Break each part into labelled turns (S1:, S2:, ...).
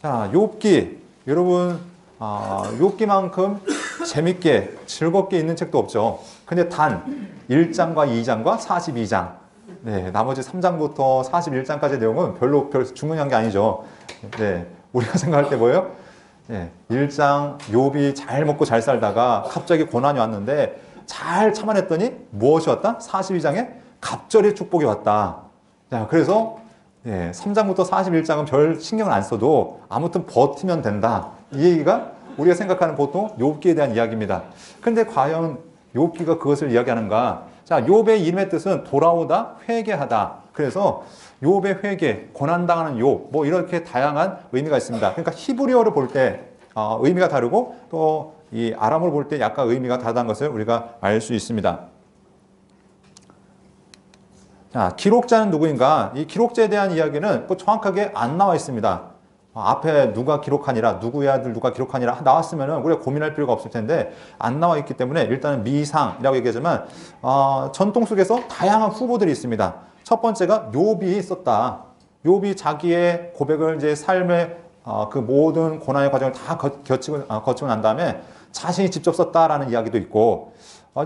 S1: 자, 욥기. 여러분, 욥기만큼 재밌게, 즐겁게 읽는 책도 없죠. 근데 단 1장과 2장과 42장. 네, 나머지 3장부터 41장까지의 내용은 별로 중요한 게 아니죠. 네, 우리가 생각할 때 뭐예요? 네, 1장 욥이 잘 먹고 잘 살다가 갑자기 고난이 왔는데 잘 참아냈더니 무엇이 왔다? 42장에 갑절의 축복이 왔다. 자, 그래서 3장부터 41장은 별 신경을 안 써도 아무튼 버티면 된다. 이 얘기가 우리가 생각하는 보통 욥기에 대한 이야기입니다. 그런데 과연 욥기가 그것을 이야기하는가? 자, 욥의 이름의 뜻은 돌아오다, 회개하다. 그래서 욥의 회개, 고난당하는 욥, 뭐 이렇게 다양한 의미가 있습니다. 그러니까 히브리어를 볼 때 의미가 다르고 또 이 아람어를 볼 때 약간 의미가 다르다는 것을 우리가 알 수 있습니다. 자, 기록자는 누구인가? 이 기록자에 대한 이야기는 뭐 정확하게 안 나와 있습니다. 앞에 누가 기록하니라, 누구의 아들 누가 기록하니라 나왔으면 우리가 고민할 필요가 없을 텐데 안 나와 있기 때문에 일단은 미상이라고 얘기하지만 전통 속에서 다양한 후보들이 있습니다. 첫 번째가 욥이 썼다. 욥이 자기의 고백을 이제 삶의 그 모든 고난의 과정을 다 거치고 난 다음에 자신이 직접 썼다라는 이야기도 있고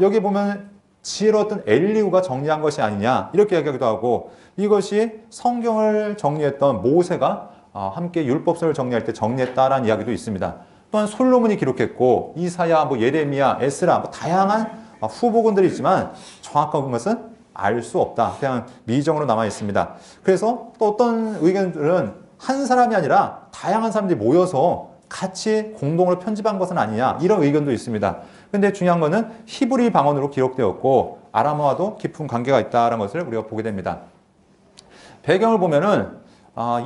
S1: 여기 보면 지혜로웠던 엘리후가 정리한 것이 아니냐 이렇게 이야기하기도 하고 이것이 성경을 정리했던 모세가 함께 율법서를 정리할 때 정리했다라는 이야기도 있습니다. 또한 솔로몬이 기록했고 이사야, 뭐 예레미야, 에스라 뭐 다양한 후보군들이 있지만 정확한 것은 알 수 없다. 그냥 미정으로 남아 있습니다. 그래서 또 어떤 의견들은 한 사람이 아니라 다양한 사람들이 모여서 같이 공동으로 편집한 것은 아니냐 이런 의견도 있습니다. 근데 중요한 것은 히브리 방언으로 기록되었고 아람어와도 깊은 관계가 있다는 것을 우리가 보게 됩니다. 배경을 보면은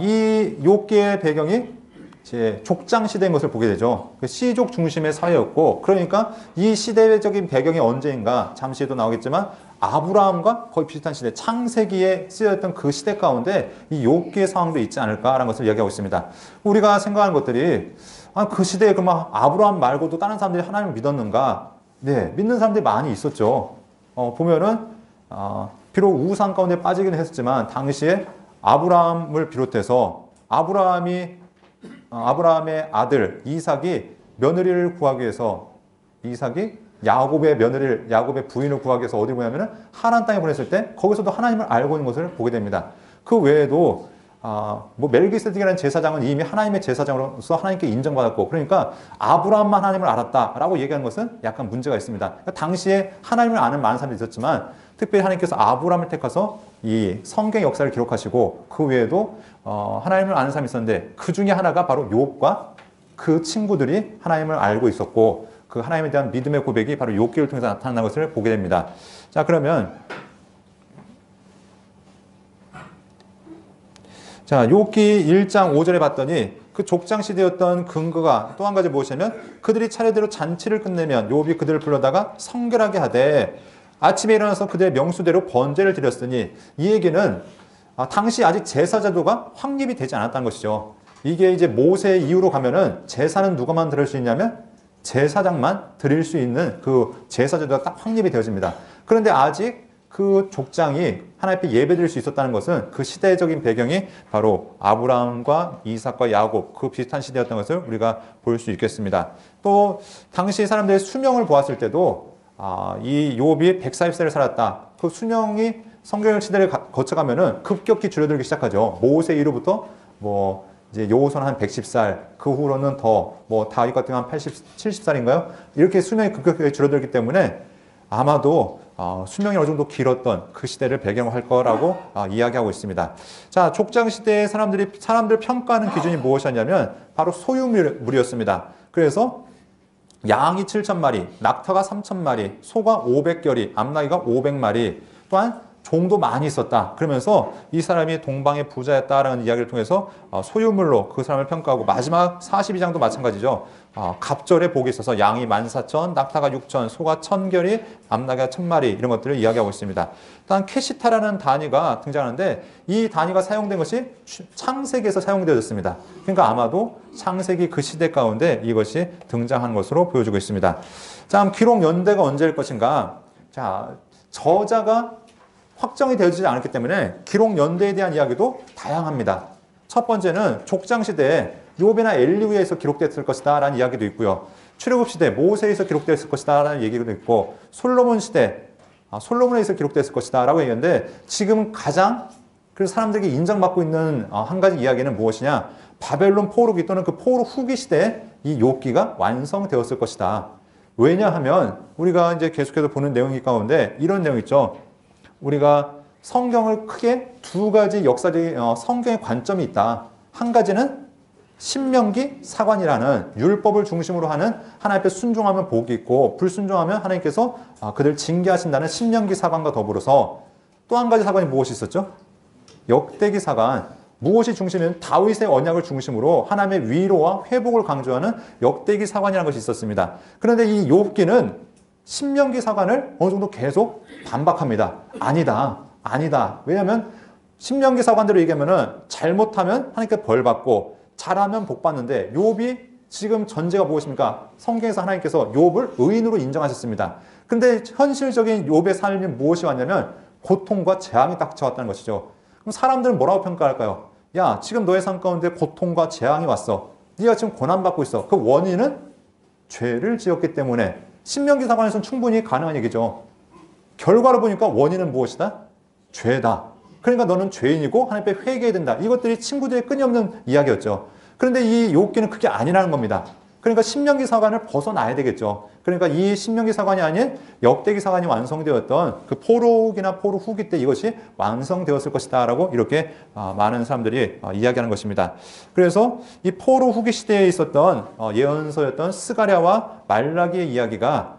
S1: 이 욥기의 배경이 이제 족장 시대인 것을 보게 되죠. 시족 중심의 사회였고 그러니까 이 시대적인 배경이 언제인가 잠시에도 나오겠지만 아브라함과 거의 비슷한 시대 창세기에 쓰였던 그 시대 가운데 이 욥기의 상황도 있지 않을까라는 것을 이야기하고 있습니다. 우리가 생각하는 것들이 그 시대에 그만 아브라함 말고도 다른 사람들이 하나님을 믿었는가? 네, 믿는 사람들이 많이 있었죠. 보면은 비록 우상 가운데 빠지긴 했었지만 당시에 아브라함을 비롯해서 아브라함의 아들 이삭이 며느리를 구하기 위해서 이삭이 야곱의 며느리를 야곱의 부인을 구하기 위해서 어디 보냐면은 하나안 땅에 보냈을 때 거기서도 하나님을 알고 있는 것을 보게 됩니다. 그 외에도 뭐 멜기세덱이라는 제사장은 이미 하나님의 제사장으로서 하나님께 인정받았고 그러니까 아브라함만 하나님을 알았다라고 얘기하는 것은 약간 문제가 있습니다. 그러니까 당시에 하나님을 아는 많은 사람들이 있었지만 특별히 하나님께서 아브라함을 택해서 이 성경 역사를 기록하시고 그 외에도 하나님을 아는 사람이 있었는데 그 중에 하나가 바로 욥과 그 친구들이 하나님을 알고 있었고 그 하나님에 대한 믿음의 고백이 바로 욥기를 통해서 나타난 것을 보게 됩니다. 자, 그러면 자, 욥기 1장 5절에 봤더니 그 족장 시대였던 근거가 또 한 가지 무엇이냐면 그들이 차례대로 잔치를 끝내면 욥이 그들을 불러다가 성결하게 하되 아침에 일어나서 그들의 명수대로 번제를 드렸으니 이 얘기는 당시 아직 제사 제도가 확립이 되지 않았다는 것이죠. 이게 이제 모세 이후로 가면은 제사는 누가만 드릴 수 있냐면 제사장만 드릴 수 있는 그 제사 제도가 딱 확립이 되어집니다. 그런데 아직 그 족장이 하나님 앞에 예배드릴 수 있었다는 것은 그 시대적인 배경이 바로 아브라함과 이삭과 야곱 그 비슷한 시대였던 것을 우리가 볼 수 있겠습니다. 또 당시 사람들의 수명을 보았을 때도 이 욥이 140세를 살았다. 그 수명이 성경 시대를 거쳐가면은 급격히 줄어들기 시작하죠. 모세 이후부터 뭐 이제 여호수아는 한 110살, 그 후로는 더 뭐 다윗 같은 한 80, 70살인가요? 이렇게 수명이 급격하게 줄어들기 때문에 아마도 수명이 어느 정도 길었던 그 시대를 배경으로 할 거라고 이야기하고 있습니다. 자, 족장 시대의 사람들 평가하는 기준이 무엇이었냐면 바로 소유물이었습니다. 그래서 양이 7,000마리, 낙타가 3,000마리, 소가 500결이, 암나귀가 500마리, 또한 종도 많이 있었다. 그러면서 이 사람이 동방의 부자였다라는 이야기를 통해서 소유물로 그 사람을 평가하고 마지막 42장도 마찬가지죠. 갑절에 복이 있어서 양이 14,000, 낙타가 6,000, 소가 1,000결이, 암나귀가 1,000마리 이런 것들을 이야기하고 있습니다. 또한 캐시타라는 단위가 등장하는데 이 단위가 사용된 것이 창세기에서 사용되어졌습니다. 그러니까 아마도 창세기 그 시대 가운데 이것이 등장한 것으로 보여지고 있습니다. 자, 기록 연대가 언제일 것인가? 자, 저자가 확정이 되어지지 않았기 때문에 기록 연대에 대한 이야기도 다양합니다. 첫 번째는 족장 시대에 욥이나 엘리후에서 기록됐을 것이다 라는 이야기도 있고요. 출애굽 시대 모세에서 기록됐을 것이다 라는 얘기도 있고, 솔로몬 시대 솔로몬에서 기록됐을 것이다 라고 얘기했는데, 지금 가장 그래서 사람들에게 인정받고 있는 한 가지 이야기는 무엇이냐, 바벨론 포로기 또는 그 포로 후기 시대에 이 욥기가 완성되었을 것이다. 왜냐하면 우리가 이제 계속해서 보는 내용 가운데 이런 내용 있죠. 우리가 성경을 크게 두 가지 역사적인 성경의 관점이 있다. 한 가지는 신명기 사관이라는 율법을 중심으로 하는, 하나님 앞에 순종하면 복이 있고 불순종하면 하나님께서 그들 징계하신다는 신명기 사관과 더불어서 또 한 가지 사관이 무엇이 있었죠? 역대기 사관. 무엇이 중심이면 다윗의 언약을 중심으로 하나님의 위로와 회복을 강조하는 역대기 사관이라는 것이 있었습니다. 그런데 이 욥기는 신명기 사관을 어느 정도 계속 반박합니다. 아니다. 왜냐하면 신명기 사관대로 얘기하면 잘못하면 하나님께 벌 받고 잘하면 복 받는데, 욥이 지금 전제가 무엇입니까? 성경에서 하나님께서 욥을 의인으로 인정하셨습니다. 근데 현실적인 욥의 삶이 무엇이 왔냐면 고통과 재앙이 딱 찾아왔다는 것이죠. 그럼 사람들은 뭐라고 평가할까요? 야, 지금 너의 삶 가운데 고통과 재앙이 왔어. 네가 지금 고난받고 있어. 그 원인은 죄를 지었기 때문에. 신명기 사관에서는 충분히 가능한 얘기죠. 결과로 보니까 원인은 무엇이다? 죄다. 그러니까 너는 죄인이고 하나님 앞에 회개해야 된다. 이것들이 친구들의 끊임없는 이야기였죠. 그런데 이 욥기는 그게 아니라는 겁니다. 그러니까 신명기 사관을 벗어나야 되겠죠. 그러니까 이 신명기 사관이 아닌 역대기 사관이 완성되었던 그 포로기나 포로 후기 때 이것이 완성되었을 것이다 라고 이렇게 많은 사람들이 이야기하는 것입니다. 그래서 이 포로 후기 시대에 있었던 예언서였던 스가랴와 말라기의 이야기가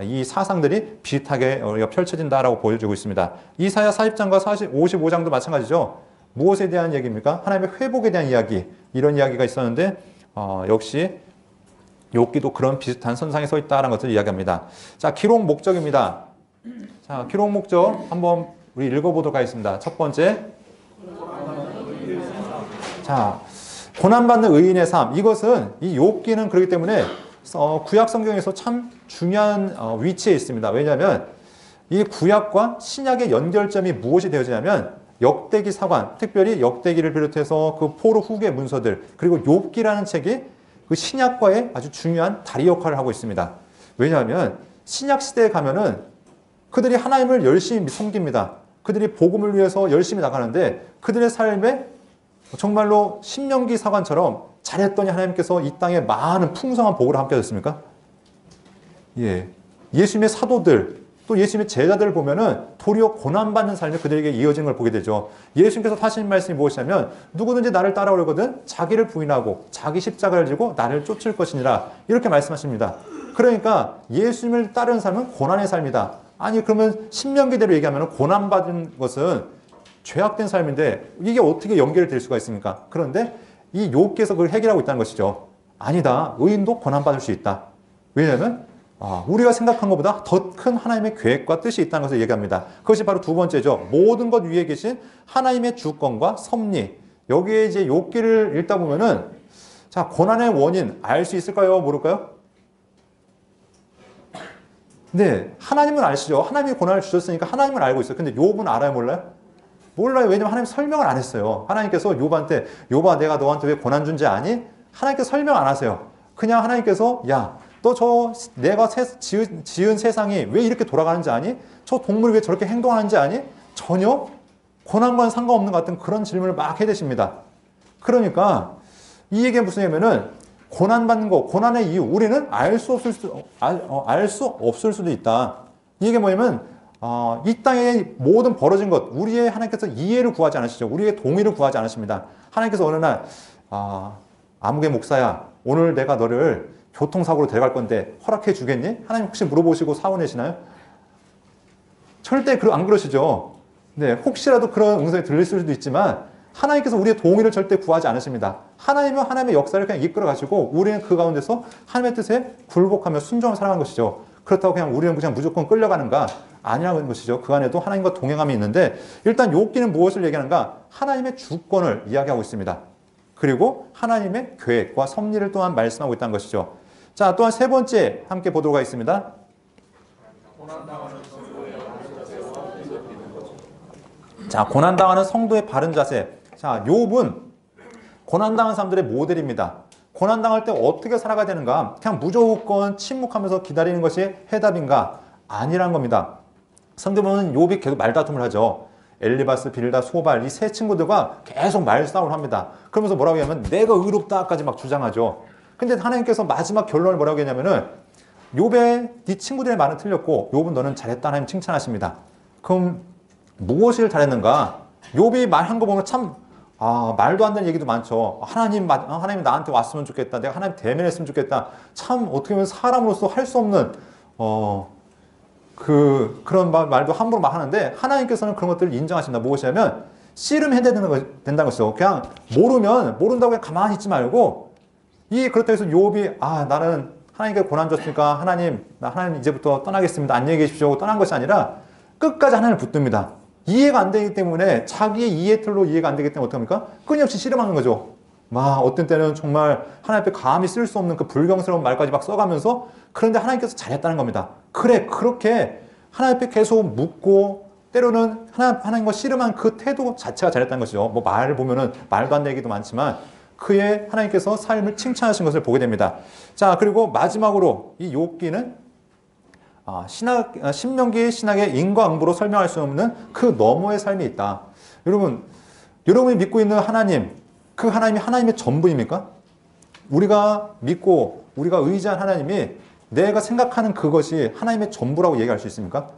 S1: 이 사상들이 비슷하게 펼쳐진다라고 보여주고 있습니다. 이사야 40장과 55장도 마찬가지죠. 무엇에 대한 얘기입니까? 하나님의 회복에 대한 이야기, 이런 이야기가 있었는데 역시 욥기도 그런 비슷한 선상에 서 있다는 것을 이야기합니다. 자, 기록 목적입니다. 자, 기록 목적 한번 우리 읽어보도록 하겠습니다. 첫 번째, 자, 고난받는 의인의 삶. 이것은 이 욥기는 그렇기 때문에 구약 성경에서 참 중요한 위치에 있습니다. 왜냐하면 이 구약과 신약의 연결점이 무엇이 되어지냐면 역대기 사관, 특별히 역대기를 비롯해서 그 포로 후기의 문서들, 그리고 욥기라는 책이 그 신약과의 아주 중요한 다리 역할을 하고 있습니다. 왜냐하면 신약 시대에 가면은 그들이 하나님을 열심히 섬깁니다. 그들이 복음을 위해서 열심히 나가는데 그들의 삶에 정말로 신명기 사관처럼 잘했더니 하나님께서 이 땅에 많은 풍성한 복을 함께 하셨습니까? 예. 예수님의 사도들, 또 예수님의 제자들을 보면은 도리어 고난받는 삶이 그들에게 이어지는 걸 보게 되죠. 예수님께서 하신 말씀이 무엇이냐면 누구든지 나를 따라오려거든 자기를 부인하고 자기 십자가를 지고 나를 쫓을 것이니라, 이렇게 말씀하십니다. 그러니까 예수님을 따르는 삶은 고난의 삶이다. 아니 그러면 신명기대로 얘기하면 고난받은 것은 죄악된 삶인데 이게 어떻게 연결될 수가 있습니까? 그런데 이 욥기에서 그걸 해결하고 있다는 것이죠. 아니다. 의인도 고난받을 수 있다. 왜냐하면 우리가 생각한 것보다 더 큰 하나님의 계획과 뜻이 있다는 것을 얘기합니다. 그것이 바로 두 번째죠. 모든 것 위에 계신 하나님의 주권과 섭리. 여기에 이제 욥기를 읽다 보면은 자, 고난의 원인 알 수 있을까요? 모를까요? 네, 하나님은 아시죠. 하나님이 고난을 주셨으니까 하나님은 알고 있어요. 근데 욥은 알아요, 몰라요? 몰라요. 왜냐면 하나님 설명을 안 했어요. 하나님께서 욥한테 욥아 내가 너한테 왜 고난 준지 아니? 하나님께서 설명 안 하세요. 그냥 하나님께서 야, 너 내가 지은 세상이 왜 이렇게 돌아가는지 아니? 저 동물이 왜 저렇게 행동하는지 아니? 전혀 고난과는 상관없는 것 같은 그런 질문을 막 해대십니다. 그러니까 이 얘기가 무슨 얘기냐면은 고난받는 거, 고난의 이유, 우리는 알 수 없을 수도 있다. 이게 뭐냐면 이 땅에 모든 벌어진 것, 우리의 하나님께서 이해를 구하지 않으시죠. 우리의 동의를 구하지 않으십니다. 하나님께서 어느 날 아무개 목사야, 오늘 내가 너를 교통사고로 데려갈 건데 허락해 주겠니? 하나님 혹시 물어보시고 사고 내시나요? 절대 안 그러시죠. 네, 혹시라도 그런 응성이 들릴 수도 있지만 하나님께서 우리의 동의를 절대 구하지 않으십니다. 하나님은 하나님의 역사를 그냥 이끌어 가시고 우리는 그 가운데서 하나님의 뜻에 굴복하며 순종을 살아가는 것이죠. 그렇다고 우리는 그냥 무조건 끌려가는가? 아니라는 것이죠. 그 안에도 하나님과 동행함이 있는데 일단 욥기는 무엇을 얘기하는가? 하나님의 주권을 이야기하고 있습니다. 그리고 하나님의 계획과 섭리를 또한 말씀하고 있다는 것이죠. 자, 또한 세 번째 함께 보도록 하겠습니다. 자, 고난당하는 성도의 바른 자세. 자, 욥은 고난당한 사람들의 모델입니다. 고난당할 때 어떻게 살아가야 되는가? 그냥 무조건 침묵하면서 기다리는 것이 해답인가? 아니란 겁니다. 성경은 욥이 계속 말다툼을 하죠. 엘리바스, 빌닷, 소발 이 세 친구들과 계속 말싸움을 합니다. 그러면서 뭐라고 하냐면 내가 의롭다까지 막 주장하죠. 근데 하나님께서 마지막 결론을 뭐라고 했냐면은 욥의 네 친구들의 말은 틀렸고 욥은 너는 잘했다 하나님 칭찬하십니다. 그럼 무엇을 잘했는가? 욥이 말한 거 보면 참 말도 안 되는 얘기도 많죠. 하나님 나한테 왔으면 좋겠다. 내가 하나님 대면했으면 좋겠다. 참 어떻게 보면 사람으로서 할 수 없는 그런 말도 함부로 막 하는데 하나님께서는 그런 것들을 인정하신다. 무엇이냐면 씨름해야 된다는 것이죠. 그냥 모른다고 그냥 가만히 있지 말고 그렇다고 해서 욥이 나는 하나님께 고난 줬으니까 하나님 이제부터 떠나겠습니다. 안녕히 계십시오 하고 떠난 것이 아니라 끝까지 하나님을 붙듭니다. 이해가 안 되기 때문에 자기의 이해 틀로 이해가 안 되기 때문에 어떡합니까? 끊임없이 씨름하는 거죠. 어떤 때는 정말 하나님 앞에 감히 쓸 수 없는 그 불경스러운 말까지 막 써가면서 그런데 하나님께서 잘했다는 겁니다. 그래 그렇게 하나님 앞에 계속 묻고 때로는 하나님과 씨름한 그 태도 자체가 잘했다는 것이죠. 말을 보면은 말도 안 되는 얘기도 많지만 그의 하나님께서 삶을 칭찬하신 것을 보게 됩니다. 자, 그리고 마지막으로 이 욥기는 신명기 신학의 인과응보로 설명할 수 없는 그 너머의 삶이 있다. 여러분이 믿고 있는 하나님, 그 하나님이 하나님의 전부입니까? 우리가 믿고 우리가 의지한 하나님이 내가 생각하는 그것이 하나님의 전부라고 얘기할 수 있습니까?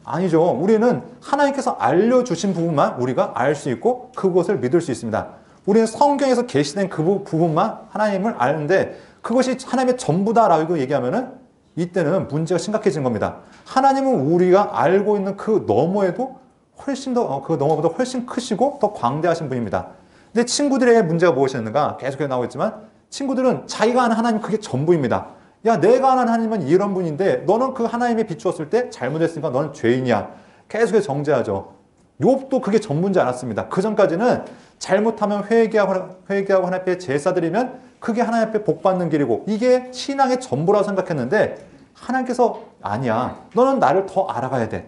S1: 아니죠. 우리는 하나님께서 알려주신 부분만 우리가 알 수 있고 그것을 믿을 수 있습니다. 우리는 성경에서 계시된 그 부분만 하나님을 아는데 그것이 하나님의 전부다라고 얘기하면은 이때는 문제가 심각해지는 겁니다. 하나님은 우리가 알고 있는 그 너머에도 그 너머보다 훨씬 크시고 더 광대하신 분입니다. 근데 친구들의 문제가 무엇이었는가? 계속해서 나오겠지만 친구들은 자기가 아는 하나님 그게 전부입니다. 야, 내가 아는 하나님은 이런 분인데 너는 그 하나님에 비추었을 때 잘못했으니까 너는 죄인이야. 계속해서 정죄하죠. 욥도 그게 전부인지 않았습니다. 그 전까지는 잘못하면 회개하고 하나님 앞에 제사 드리면 그게 하나님 앞에 복 받는 길이고 이게 신앙의 전부라고 생각했는데 하나님께서 아니야. 너는 나를 더 알아가야 돼.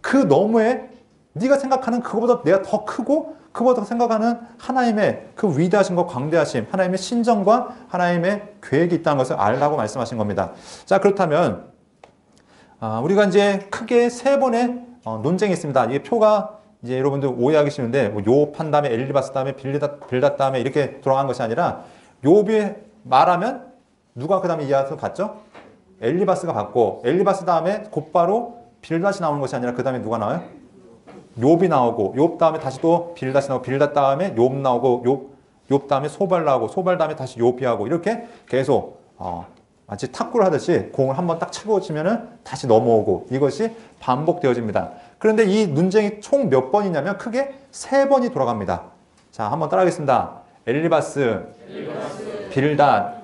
S1: 그 너머에 네가 생각하는 그거보다 내가 더 크고 그보다 생각하는 하나님의 그 위대하신 것, 광대하심, 하나님의 신정과 하나님의 계획이 있다는 것을 알라고 말씀하신 겁니다. 자, 그렇다면 우리가 이제 크게 세 번의 논쟁이 있습니다. 이게 표가 이제 여러분들 오해하기 쉬운데 욥 한 다음에 엘리바스 다음에 빌닷 다음에 이렇게 돌아간 것이 아니라 욥이 말하면 누가 그 다음에 이어서 받죠? 엘리바스가 받고 엘리바스 다음에 곧바로 빌닷이 나오는 것이 아니라 그 다음에 누가 나와요? 욥이 나오고 욥 다음에 다시 또 빌닷이 나오고 빌닷 다음에 욥 나오고 욥 다음에 소발 나오고 소발 다음에 다시 욥이 하고 이렇게 계속 마치 탁구를 하듯이 공을 한번 딱 치고 치면은 다시 넘어오고 이것이 반복되어집니다. 그런데 이 논쟁이 총 몇 번이냐면 크게 3번이 돌아갑니다. 자, 한번 따라하겠습니다. 엘리바스, 빌닷,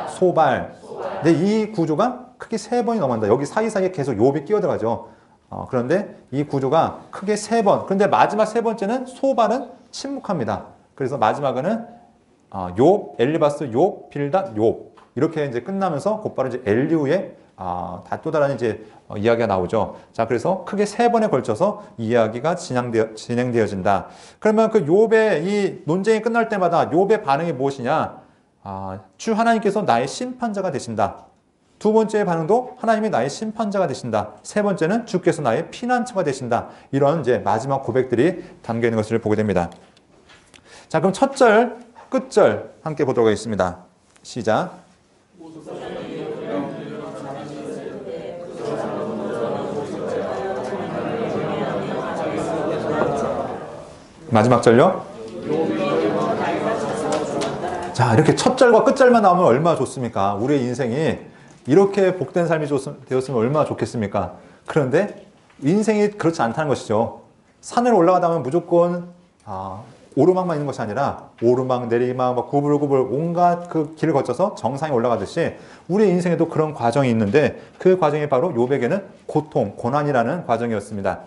S1: 소발. 근데 이 구조가 크게 3번이 넘어간다. 여기 사이사이에 계속 욥이 끼어들어가죠. 그런데 이 구조가 크게 3번. 그런데 마지막 3번째는 소발은 침묵합니다. 그래서 마지막은 욥, 엘리바스, 욥, 빌닷, 욥. 이렇게 이제 끝나면서 곧바로 이제 엘리후의 또 다른 이제 이야기가 나오죠. 자, 그래서 크게 3번에 걸쳐서 이야기가 진행되어진다. 그러면 그 욥의 이 논쟁이 끝날 때마다 욥의 반응이 무엇이냐? 주 하나님께서 나의 심판자가 되신다. 두 번째 반응도 하나님이 나의 심판자가 되신다. 세 번째는 주께서 나의 피난처가 되신다. 이런 이제 마지막 고백들이 담겨 있는 것을 보게 됩니다. 자, 그럼 첫 절, 끝절 함께 보도록 하겠습니다. 시작. 마지막 절요? 자, 이렇게 첫 절과 끝절만 나오면 얼마나 좋습니까? 우리의 인생이 이렇게 복된 삶이 되었으면 얼마나 좋겠습니까? 그런데 인생이 그렇지 않다는 것이죠. 산을 올라가다 보면 무조건 오르막만 있는 것이 아니라 오르막, 내리막, 막 구불구불 온갖 그 길을 거쳐서 정상에 올라가듯이 우리의 인생에도 그런 과정이 있는데 그 과정이 바로 욥에게는 고통, 고난이라는 과정이었습니다.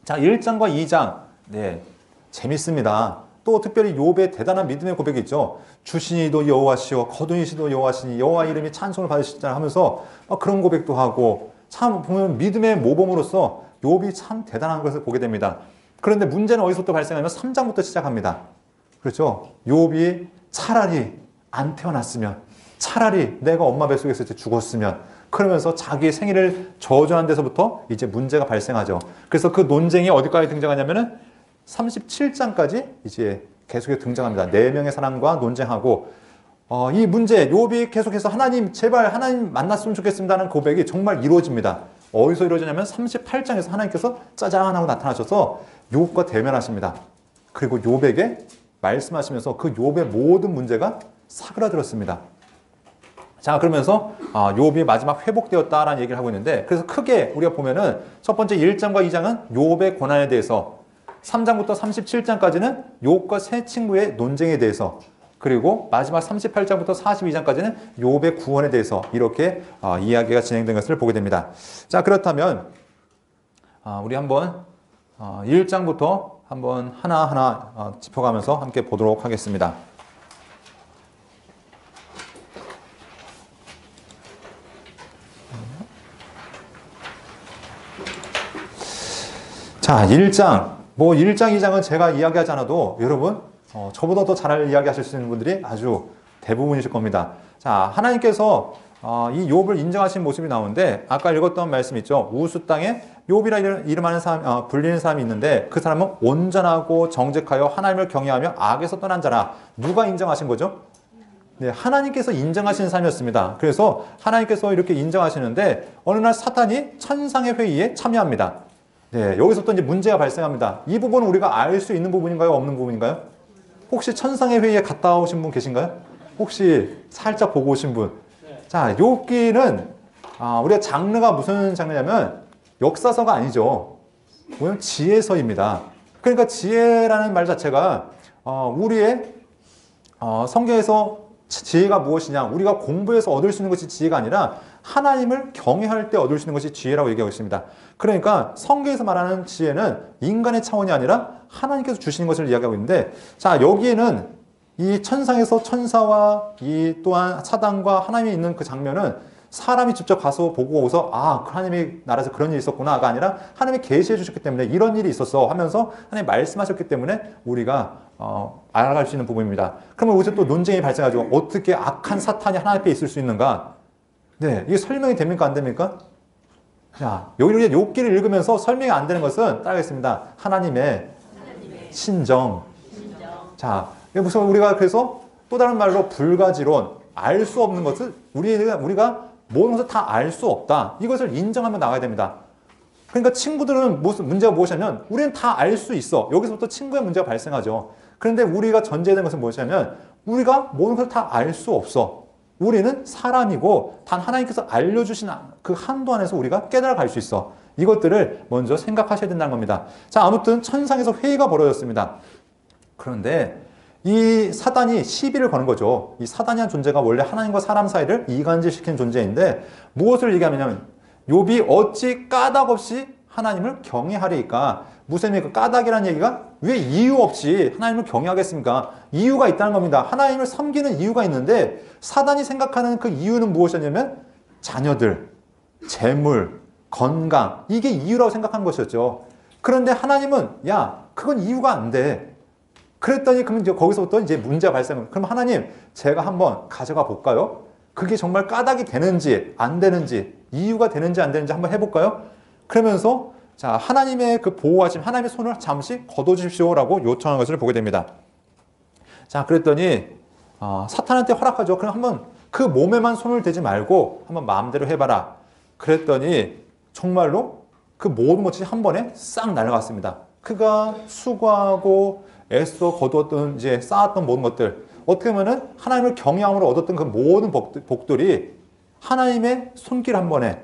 S1: 자, 1장과 2장. 네. 재밌습니다. 또 특별히 욥의 대단한 믿음의 고백이 있죠. 주시니도 여호와시오 거두이시도 여호와시니 여호와 이름이 찬송을 받으시자 하면서 그런 고백도 하고 참 보면 믿음의 모범으로서 욥이 참 대단한 것을 보게 됩니다. 그런데 문제는 어디서부터 발생하면 3장부터 시작합니다. 그렇죠? 욥이 차라리 안 태어났으면, 차라리 내가 엄마 뱃속에 있을 때 죽었으면, 그러면서 자기의 생애를 저주한 데서부터 이제 문제가 발생하죠. 그래서 그 논쟁이 어디까지 등장하냐면은 37장까지 이제 계속해서 등장합니다. 네 명의 사람과 논쟁하고, 이 문제, 욥이 계속해서 하나님, 제발 하나님 만났으면 좋겠습니다는 고백이 정말 이루어집니다. 어디서 이루어지냐면 38장에서 하나님께서 짜잔 하고 나타나셔서 욥과 대면하십니다. 그리고 욥에게 말씀하시면서 그 욥의 모든 문제가 사그라들었습니다. 자, 그러면서 욥이 마지막 회복되었다라는 얘기를 하고 있는데, 그래서 크게 우리가 보면은 첫 번째 1장과 2장은 욥의 고난에 대해서, 3장부터 37장까지는 욥과 세 친구의 논쟁에 대해서, 그리고 마지막 38장부터 42장까지는 욥의 구원에 대해서 이렇게 이야기가 진행된 것을 보게 됩니다. 자, 그렇다면 우리 한번 1장부터 한번 하나하나 짚어가면서 함께 보도록 하겠습니다. 자, 1장. 1장, 2장은 제가 이야기하지 않아도 여러분, 저보다 더 잘 이야기하실 수 있는 분들이 아주 대부분이실 겁니다. 자, 하나님께서 이 욥을 인정하신 모습이 나오는데, 아까 읽었던 말씀 있죠. 우스 땅에 욥이라 이름하는 사람, 불리는 사람이 있는데, 그 사람은 온전하고 정직하여 하나님을 경외하며 악에서 떠난 자라. 누가 인정하신 거죠? 네, 하나님께서 인정하시는 사람이었습니다. 그래서 하나님께서 이렇게 인정하시는데, 어느 날 사탄이 천상의 회의에 참여합니다. 네, 여기서부터 이제 문제가 발생합니다. 이 부분은 우리가 알 수 있는 부분인가요? 없는 부분인가요? 혹시 천상의 회의에 갔다 오신 분 계신가요? 혹시 살짝 보고 오신 분? 자, 욥기는 우리가 장르가 무슨 장르냐면 역사서가 아니죠. 뭐냐면 지혜서입니다. 그러니까 지혜라는 말 자체가 우리의 성경에서 지혜가 무엇이냐, 우리가 공부해서 얻을 수 있는 것이 지혜가 아니라 하나님을 경외할 때 얻을 수 있는 것이 지혜라고 얘기하고 있습니다. 그러니까 성경에서 말하는 지혜는 인간의 차원이 아니라 하나님께서 주시는 것을 이야기하고 있는데, 자, 여기에는 이 천상에서 천사와 이 또한 사단과 하나님이 있는 그 장면은 사람이 직접 가서 보고 오서 하나님의 나라에서 그런 일이 있었구나가 아니라 하나님이 계시해 주셨기 때문에 이런 일이 있었어 하면서 하나님 말씀하셨기 때문에 우리가 알아갈 수 있는 부분입니다. 그러면 여기서 또 논쟁이 발생하죠. 어떻게 악한 사탄이 하나님 앞에 있을 수 있는가? 네, 이게 설명이 됩니까? 안 됩니까? 자, 여기 욥기를 읽으면서 설명이 안 되는 것은 따르겠습니다. 하나님의 신정. 자, 무슨 우리가 그래서 또 다른 말로 불가지론, 알 수 없는 것을 우리가 모든 것을 다 알 수 없다. 이것을 인정하며 나가야 됩니다. 그러니까 친구들은 문제가 무엇이냐면 우리는 다 알 수 있어. 여기서부터 친구의 문제가 발생하죠. 그런데 우리가 전제된 것은 무엇이냐면 우리가 모든 것을 다 알 수 없어. 우리는 사람이고 단 하나님께서 알려주신 그 한도 안에서 우리가 깨달아갈 수 있어. 이것들을 먼저 생각하셔야 된다는 겁니다. 자, 아무튼 천상에서 회의가 벌어졌습니다. 그런데 이 사단이 시비를 거는 거죠. 이 사단이라는 존재가 원래 하나님과 사람 사이를 이간질시키는 존재인데 무엇을 얘기하냐면 욥이 어찌 까닭 없이 하나님을 경외하리까? 무슨 의미가 까닭이라는 얘기가 왜 이유 없이 하나님을 경외하겠습니까? 이유가 있다는 겁니다. 하나님을 섬기는 이유가 있는데 사단이 생각하는 그 이유는 무엇이냐면 자녀들, 재물, 건강, 이게 이유라고 생각한 것이었죠. 그런데 하나님은 그건 이유가 안 돼. 그랬더니 그럼 이제 거기서부터 이제 문제가 발생합니다. 그럼 하나님, 제가 한번 가져가 볼까요? 그게 정말 까닭이 되는지 안 되는지, 이유가 되는지 안 되는지 한번 해볼까요? 그러면서 자, 하나님의 그 보호하심, 하나님의 손을 잠시 거둬주십시오라고 요청한 것을 보게 됩니다. 자, 그랬더니 사탄한테 허락하죠. 그럼 한번 그 몸에만 손을 대지 말고 한번 마음대로 해봐라. 그랬더니 정말로 그 모든 것이 한 번에 싹 날아갔습니다. 그가 수고하고 애써 거두었던 이제 쌓았던 모든 것들, 어떻게 보면은 하나님을 경외함으로 얻었던 그 모든 복들이 하나님의 손길 한 번에,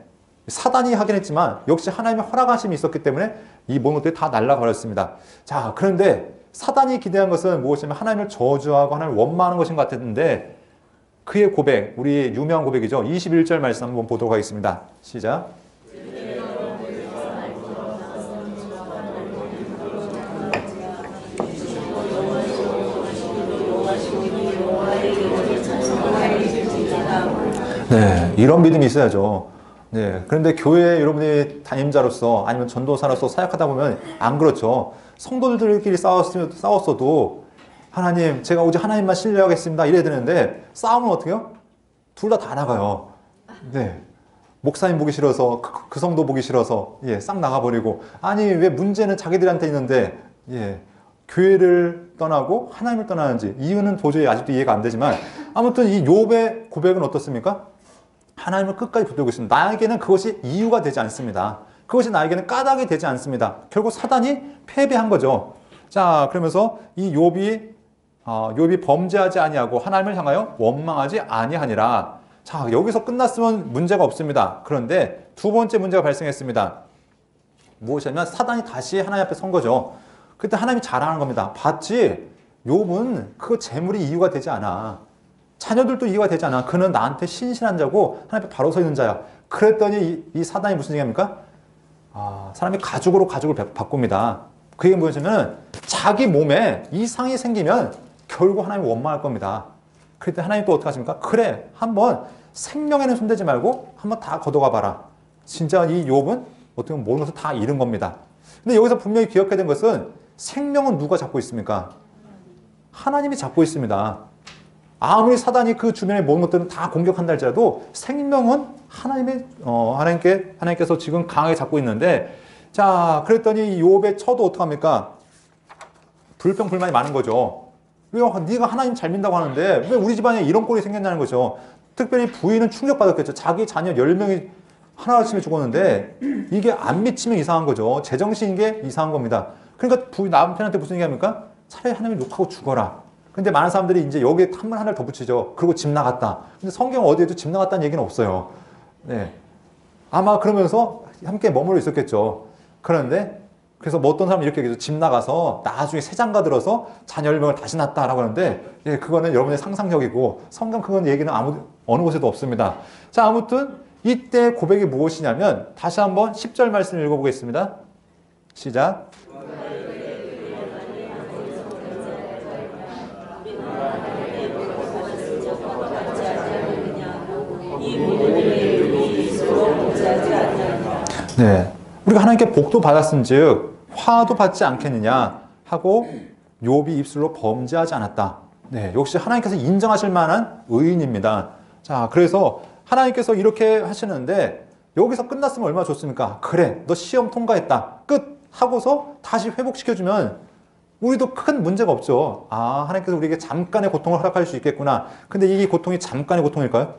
S1: 사단이 하긴 했지만 역시 하나님의 허락하심이 있었기 때문에 이 모든 것들이 다 날아버렸습니다. 자, 그런데 사단이 기대한 것은 무엇이냐면 하나님을 저주하고 하나님을 원망하는 것인 것 같았는데 그의 고백, 우리 유명한 고백이죠. 21절 말씀 한번 보도록 하겠습니다. 시작. 네, 이런 믿음이 있어야죠. 네, 그런데 교회 여러분이 담임자로서 아니면 전도사로서 사역하다 보면 안 그렇죠. 성도들끼리 싸웠어도 하나님, 제가 오직 하나님만 신뢰하겠습니다. 이래야 되는데 싸움은 어떻게 해요? 둘 다 나가요. 네. 목사님 보기 싫어서, 그 성도 보기 싫어서, 예, 싹 나가버리고. 아니, 왜 문제는 자기들한테 있는데, 예, 교회를 떠나고 하나님을 떠나는지, 이유는 도저히 아직도 이해가 안 되지만, 아무튼 이 욥의 고백은 어떻습니까? 하나님을 끝까지 붙들고 있습니다. 나에게는 그것이 이유가 되지 않습니다. 그것이 나에게는 까닭이 되지 않습니다. 결국 사단이 패배한 거죠. 자, 그러면서 이 욥이 범죄하지 아니하고 하나님을 향하여 원망하지 아니하니라. 자, 여기서 끝났으면 문제가 없습니다. 그런데 두 번째 문제가 발생했습니다. 무엇이냐면 사단이 다시 하나님 앞에 선 거죠. 그때 하나님이 자랑하는 겁니다. 봤지? 욥은 그 재물이 이유가 되지 않아. 자녀들도 이유가 되지 않아. 그는 나한테 신실한 자고 하나님 앞에 바로 서 있는 자야. 그랬더니 이 사단이 무슨 얘기합니까? 사람이 가죽으로 가죽을 바꿉니다. 그게 뭐냐면 자기 몸에 이상이 생기면 결국 하나님을 원망할 겁니다. 그때 하나님 또 어떻게 하십니까? 그래, 한번 생명에는 손대지 말고 한번 다 걷어가 봐라. 진짜 이 욥은 어떻게 보면 모든 것을 다 잃은 겁니다. 근데 여기서 분명히 기억해야 되는 것은 생명은 누가 잡고 있습니까? 하나님이 잡고 있습니다. 아무리 사단이 그 주변의 모든 것들은 다 공격한다 할지라도 생명은 하나님께서 지금 강하게 잡고 있는데, 자, 그랬더니 욥의 처도 어떡합니까? 불평불만이 많은 거죠. 네가 하나님 잘 믿는다고 하는데 왜 우리 집안에 이런 꼴이 생겼냐는 거죠. 특별히 부인은 충격받았겠죠. 자기 자녀 10명이 하나아침에 죽었는데 이게 안 미치면 이상한 거죠. 제정신인 게 이상한 겁니다. 그러니까 남편한테 무슨 얘기합니까? 차라리 하나님을 욕하고 죽어라. 근데 많은 사람들이 이제 여기에 한 번 하나를 더 붙이죠. 그리고 집 나갔다. 근데 성경 어디에도 집 나갔다는 얘기는 없어요. 네. 아마 그러면서 함께 머물러 있었겠죠. 그런데 그래서 뭐 어떤 사람이 이렇게 얘기해서 집 나가서 나중에 새 장가 들어서 자녀 10명을 다시 낳았다라고 하는데, 예, 그거는 여러분의 상상력이고 성경 그건 얘기는 어느 곳에도 없습니다. 자, 아무튼 이때 고백이 무엇이냐면 다시 한번 10절 말씀을 읽어보겠습니다. 시작. 네, 우리가 하나님께 복도 받았은즉 화도 받지 않겠느냐 하고 욥이 입술로 범죄하지 않았다. 네, 역시 하나님께서 인정하실 만한 의인입니다. 자, 그래서 하나님께서 이렇게 하시는데 여기서 끝났으면 얼마나 좋습니까? 그래, 너 시험 통과했다. 끝 하고서 다시 회복시켜주면 우리도 큰 문제가 없죠. 하나님께서 우리에게 잠깐의 고통을 허락할 수 있겠구나. 근데 이 고통이 잠깐의 고통일까요?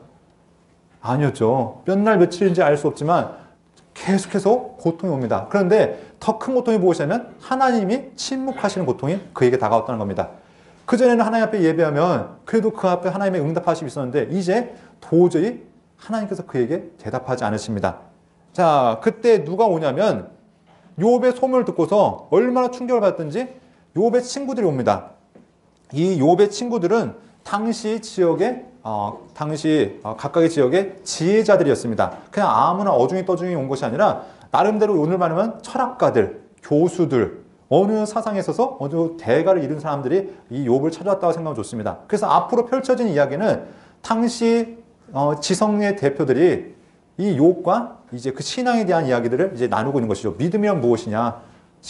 S1: 아니었죠. 몇 날 며칠인지 알 수 없지만 계속해서 고통이 옵니다. 그런데 더 큰 고통이 무엇이냐면 하나님이 침묵하시는 고통이 그에게 다가왔다는 겁니다. 그전에는 하나님 앞에 예배하면 그래도 그 앞에 하나님의 응답하심이 있었는데 이제 도저히 하나님께서 그에게 대답하지 않으십니다. 자, 그때 누가 오냐면 욥의 소문을 듣고서 얼마나 충격을 받았든지 욥의 친구들이 옵니다. 이 욥의 친구들은 당시 각각의 지역의 지혜자들이었습니다. 그냥 아무나 어중이 떠중이 온 것이 아니라 나름대로 오늘 말하면 철학가들, 교수들, 어느 사상에 있어서 어느 대가를 이룬 사람들이 이 욥을 찾아왔다고 생각하면 좋습니다. 그래서 앞으로 펼쳐진 이야기는 당시 지성의 대표들이 이 욥과 이제 그 신앙에 대한 이야기들을 이제 나누고 있는 것이죠. 믿음이란 무엇이냐,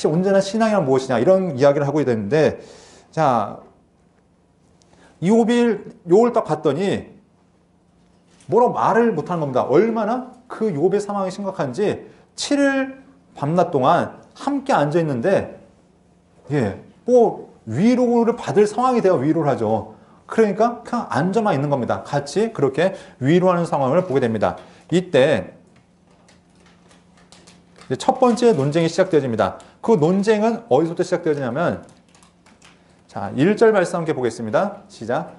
S1: 온전한 신앙이란 무엇이냐, 이런 이야기를 하고 있는데, 자, 욥을 딱 봤더니 뭐라고 말을 못하는 겁니다. 얼마나 그 욥의 상황이 심각한지 7일 밤낮 동안 함께 앉아 있는데, 예, 뭐 위로를 받을 상황이 되어 위로를 하죠. 그러니까 그냥 앉아만 있는 겁니다. 같이 그렇게 위로하는 상황을 보게 됩니다. 이때 첫 번째 논쟁이 시작되어집니다. 그 논쟁은 어디서부터 시작되어지냐면, 자, 1절 말씀 함께 보겠습니다. 시작.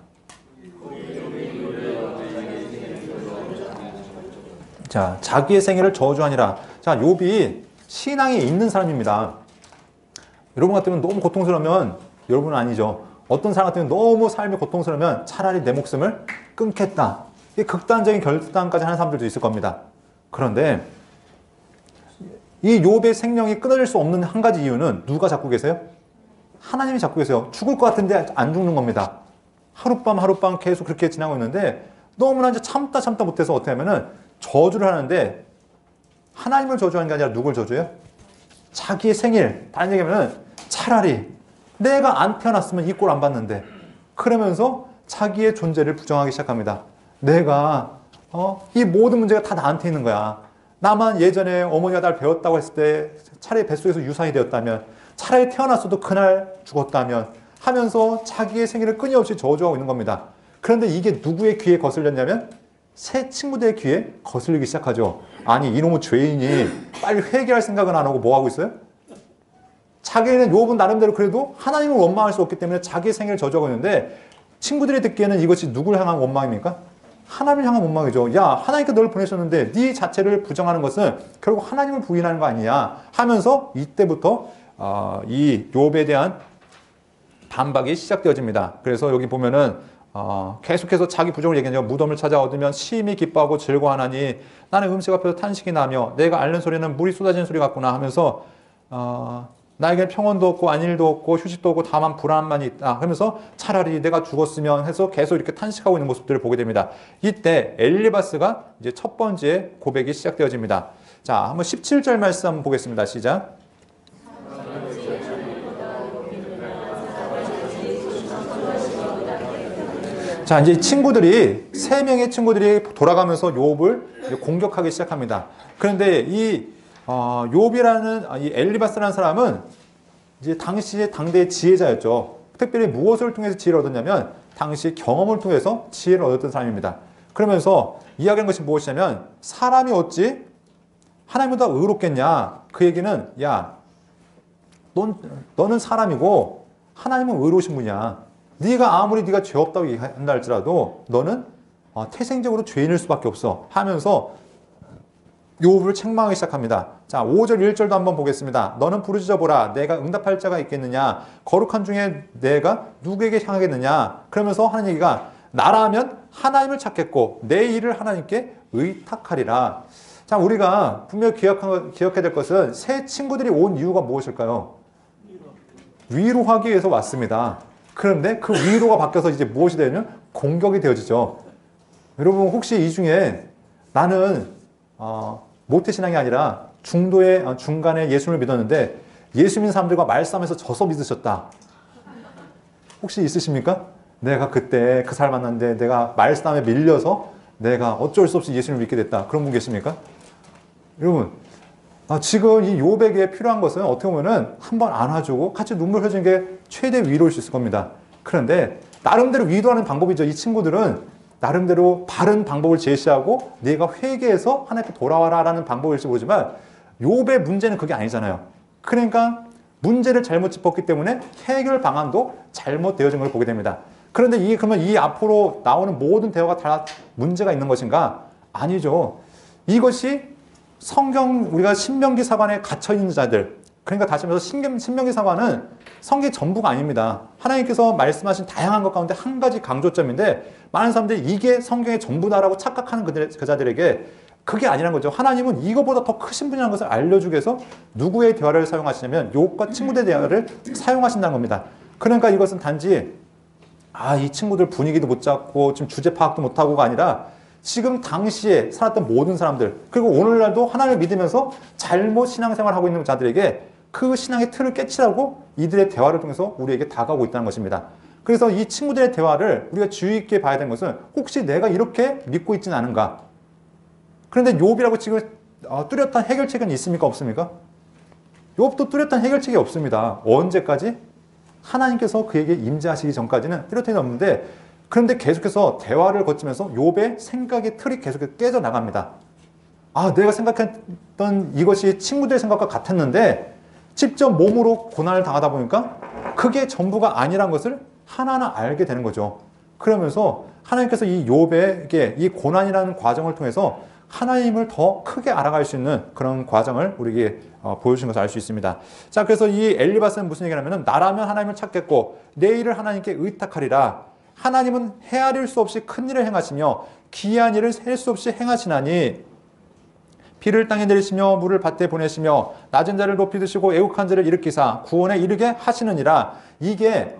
S1: 자, 자기의 생애를 저주하니라. 자, 욥이 신앙이 있는 사람입니다. 여러분 같으면 너무 고통스러우면, 여러분은 아니죠. 어떤 사람 같으면 너무 삶이 고통스러우면 차라리 내 목숨을 끊겠다. 이 극단적인 결단까지 하는 사람들도 있을 겁니다. 그런데 이 욥의 생명이 끊어질 수 없는 한 가지 이유는 누가 잡고 계세요? 하나님이 잡고 계세요. 죽을 것 같은데 안 죽는 겁니다. 하룻밤 계속 그렇게 지나고 있는데 너무나 이제 참다 못해서 어떻게 하면은 저주를 하는데, 하나님을 저주하는 게 아니라 누굴 저주해요? 자기의 생일. 다른 얘기하면 차라리 내가 안 태어났으면 이 꼴 안 봤는데. 그러면서 자기의 존재를 부정하기 시작합니다. 내가 이 모든 문제가 다 나한테 있는 거야. 나만 예전에 어머니가 날 배웠다고 했을 때 차라리 뱃속에서 유산이 되었다면, 차라리 태어났어도 그날 죽었다면 하면서 자기의 생애를 끊임없이 저주하고 있는 겁니다. 그런데 이게 누구의 귀에 거슬렸냐면 새 친구들의 귀에 거슬리기 시작하죠. 아니 이놈의 죄인이 빨리 회개할 생각은 안 하고 뭐 하고 있어요? 자기는 욥은 나름대로 그래도 하나님을 원망할 수 없기 때문에 자기의 생애를 저주하고 있는데, 친구들이 듣기에는 이것이 누구를 향한 원망입니까? 하나님을 향한 원망이죠. 야, 하나님께 너를 보내셨는데 네 자체를 부정하는 것은 결국 하나님을 부인하는 거 아니냐 하면서 이때부터 이 욥에 대한 반박이 시작되어집니다. 그래서 여기 보면은 계속해서 자기 부정을 얘기하죠. 무덤을 찾아 얻으면 심히 기뻐하고 즐거워하나니 나는 음식 앞에서 탄식이 나며 내가 앓는 소리는 물이 쏟아지는 소리 같구나 하면서 나에게는 평온도 없고 안일도 없고 휴식도 없고 다만 불안만이 있다 하면서 차라리 내가 죽었으면 해서 계속 이렇게 탄식하고 있는 모습들을 보게 됩니다. 이때 엘리바스가 이제 첫 번째 고백이 시작되어집니다. 자, 한번 17절 말씀 한번 보겠습니다. 시작. 자, 이제 친구들이, 세 명의 친구들이 돌아가면서 욥을 공격하기 시작합니다. 그런데 이 욥이라는, 이 엘리바스라는 사람은 이제 당시의 당대의 지혜자였죠. 특별히 무엇을 통해서 지혜를 얻었냐면, 당시 경험을 통해서 지혜를 얻었던 사람입니다. 그러면서 이야기하는 것이 무엇이냐면, 사람이 어찌 하나님보다 의롭겠냐? 그 얘기는, 야, 너는 사람이고 하나님은 의로우신 분이야. 네가 아무리 네가 죄 없다고 한다 할지라도 너는 태생적으로 죄인일 수밖에 없어 하면서 욥을 책망하기 시작합니다. 자, 5절 1절도 한번 보겠습니다. 너는 부르짖어 보라. 내가 응답할 자가 있겠느냐? 거룩한 중에 내가 누구에게 향하겠느냐? 그러면서 하는 얘기가, 나라면 하나님을 찾겠고 내 일을 하나님께 의탁하리라. 자, 우리가 분명히 기억해야 될 것은 새 친구들이 온 이유가 무엇일까요? 위로하기 위해서 왔습니다. 그런데 그 위로가 바뀌어서 이제 무엇이 되냐면 공격이 되어지죠. 여러분, 혹시 이 중에 나는 모태신앙이 아니라 중간에 예수를 믿었는데 예수 믿는 사람들과 말싸움에서 져서 믿으셨다. 혹시 있으십니까? 내가 그때 그 사람 만났는데 내가 말싸움에 밀려서 내가 어쩔 수 없이 예수를 믿게 됐다. 그런 분 계십니까? 여러분, 지금 이 욥에게 필요한 것은 어떻게 보면은 한번 안아주고 같이 눈물 흘려주는 게 최대 위로일 수 있을 겁니다. 그런데 나름대로 위로하는 방법이죠. 이 친구들은 나름대로 바른 방법을 제시하고 네가 회개해서 하나님께 돌아와라 라는 방법일지 모르지만 욥의 문제는 그게 아니잖아요. 그러니까 문제를 잘못 짚었기 때문에 해결 방안도 잘못되어진 걸 보게 됩니다. 그런데 그러면 이 앞으로 나오는 모든 대화가 다 문제가 있는 것인가? 아니죠. 이것이 우리가 신명기 사관에 갇혀있는 자들, 그러니까 다시 말해서 신명기 사관은 성경의 전부가 아닙니다. 하나님께서 말씀하신 다양한 것 가운데 한 가지 강조점인데, 많은 사람들이 이게 성경의 전부다라고 착각하는 그 자들에게 그게 아니란 거죠. 하나님은 이거보다 더 크신 분이라는 것을 알려주기 위해서 누구의 대화를 사용하시냐면 욥과 친구들의 대화를 사용하신다는 겁니다. 그러니까 이것은 단지 이 친구들 분위기도 못 잡고 지금 주제 파악도 못하고가 아니라 지금 당시에 살았던 모든 사람들, 그리고 오늘날도 하나님을 믿으면서 잘못 신앙생활을 하고 있는 자들에게 그 신앙의 틀을 깨치라고 이들의 대화를 통해서 우리에게 다가오고 있다는 것입니다. 그래서 이 친구들의 대화를 우리가 주의 있게 봐야 되는 것은, 혹시 내가 이렇게 믿고 있지는 않은가? 그런데 욥이라고 지금 뚜렷한 해결책은 있습니까? 없습니까? 욥도 뚜렷한 해결책이 없습니다. 언제까지? 하나님께서 그에게 임재하시기 전까지는 뚜렷함이 없는데, 그런데 계속해서 대화를 거치면서 욥의 생각의 틀이 계속해서 깨져 나갑니다. 내가 생각했던 이것이 친구들의 생각과 같았는데 직접 몸으로 고난을 당하다 보니까 그게 전부가 아니란 것을 하나하나 알게 되는 거죠. 그러면서 하나님께서 이 욥에게 이 고난이라는 과정을 통해서 하나님을 더 크게 알아갈 수 있는 그런 과정을 우리에게 보여주신 것을 알 수 있습니다. 자, 그래서 이 엘리바스는 무슨 얘기를 하냐면, 나라면 하나님을 찾겠고 내 일을 하나님께 의탁하리라. 하나님은 헤아릴 수 없이 큰 일을 행하시며 기이한 일을 셀 수 없이 행하시나니, 비를 땅에 내리시며 물을 밭에 보내시며 낮은 자를 높이 드시고 애국한 자를 일으키사 구원에 이르게 하시느니라. 이게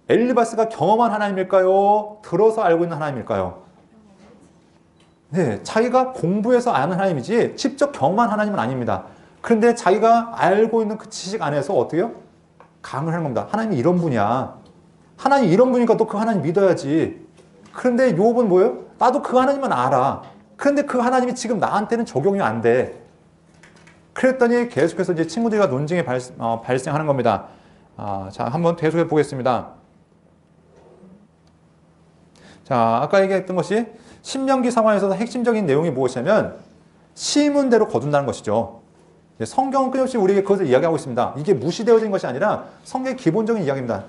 S1: 엘리바스가 경험한 하나님일까요? 들어서 알고 있는 하나님일까요? 네, 자기가 공부해서 아는 하나님이지 직접 경험한 하나님은 아닙니다. 그런데 자기가 알고 있는 그 지식 안에서 어떻게 해요? 강을 하는 겁니다. 하나님이 이런 분이야. 하나님 이런 분이니까 너 그 하나님 믿어야지. 그런데 욥은 뭐예요? 나도 그 하나님은 알아. 그런데 그 하나님이 지금 나한테는 적용이 안 돼. 그랬더니 계속해서 이제 친구들과 논쟁이 발생하는 겁니다. 자, 한번 계속해 보겠습니다. 자, 아까 얘기했던 것이 신명기 상황에서 핵심적인 내용이 무엇이냐면 시문대로 거둔다는 것이죠. 성경은 끊임없이 우리에게 그것을 이야기하고 있습니다. 이게 무시되어진 것이 아니라 성경의 기본적인 이야기입니다.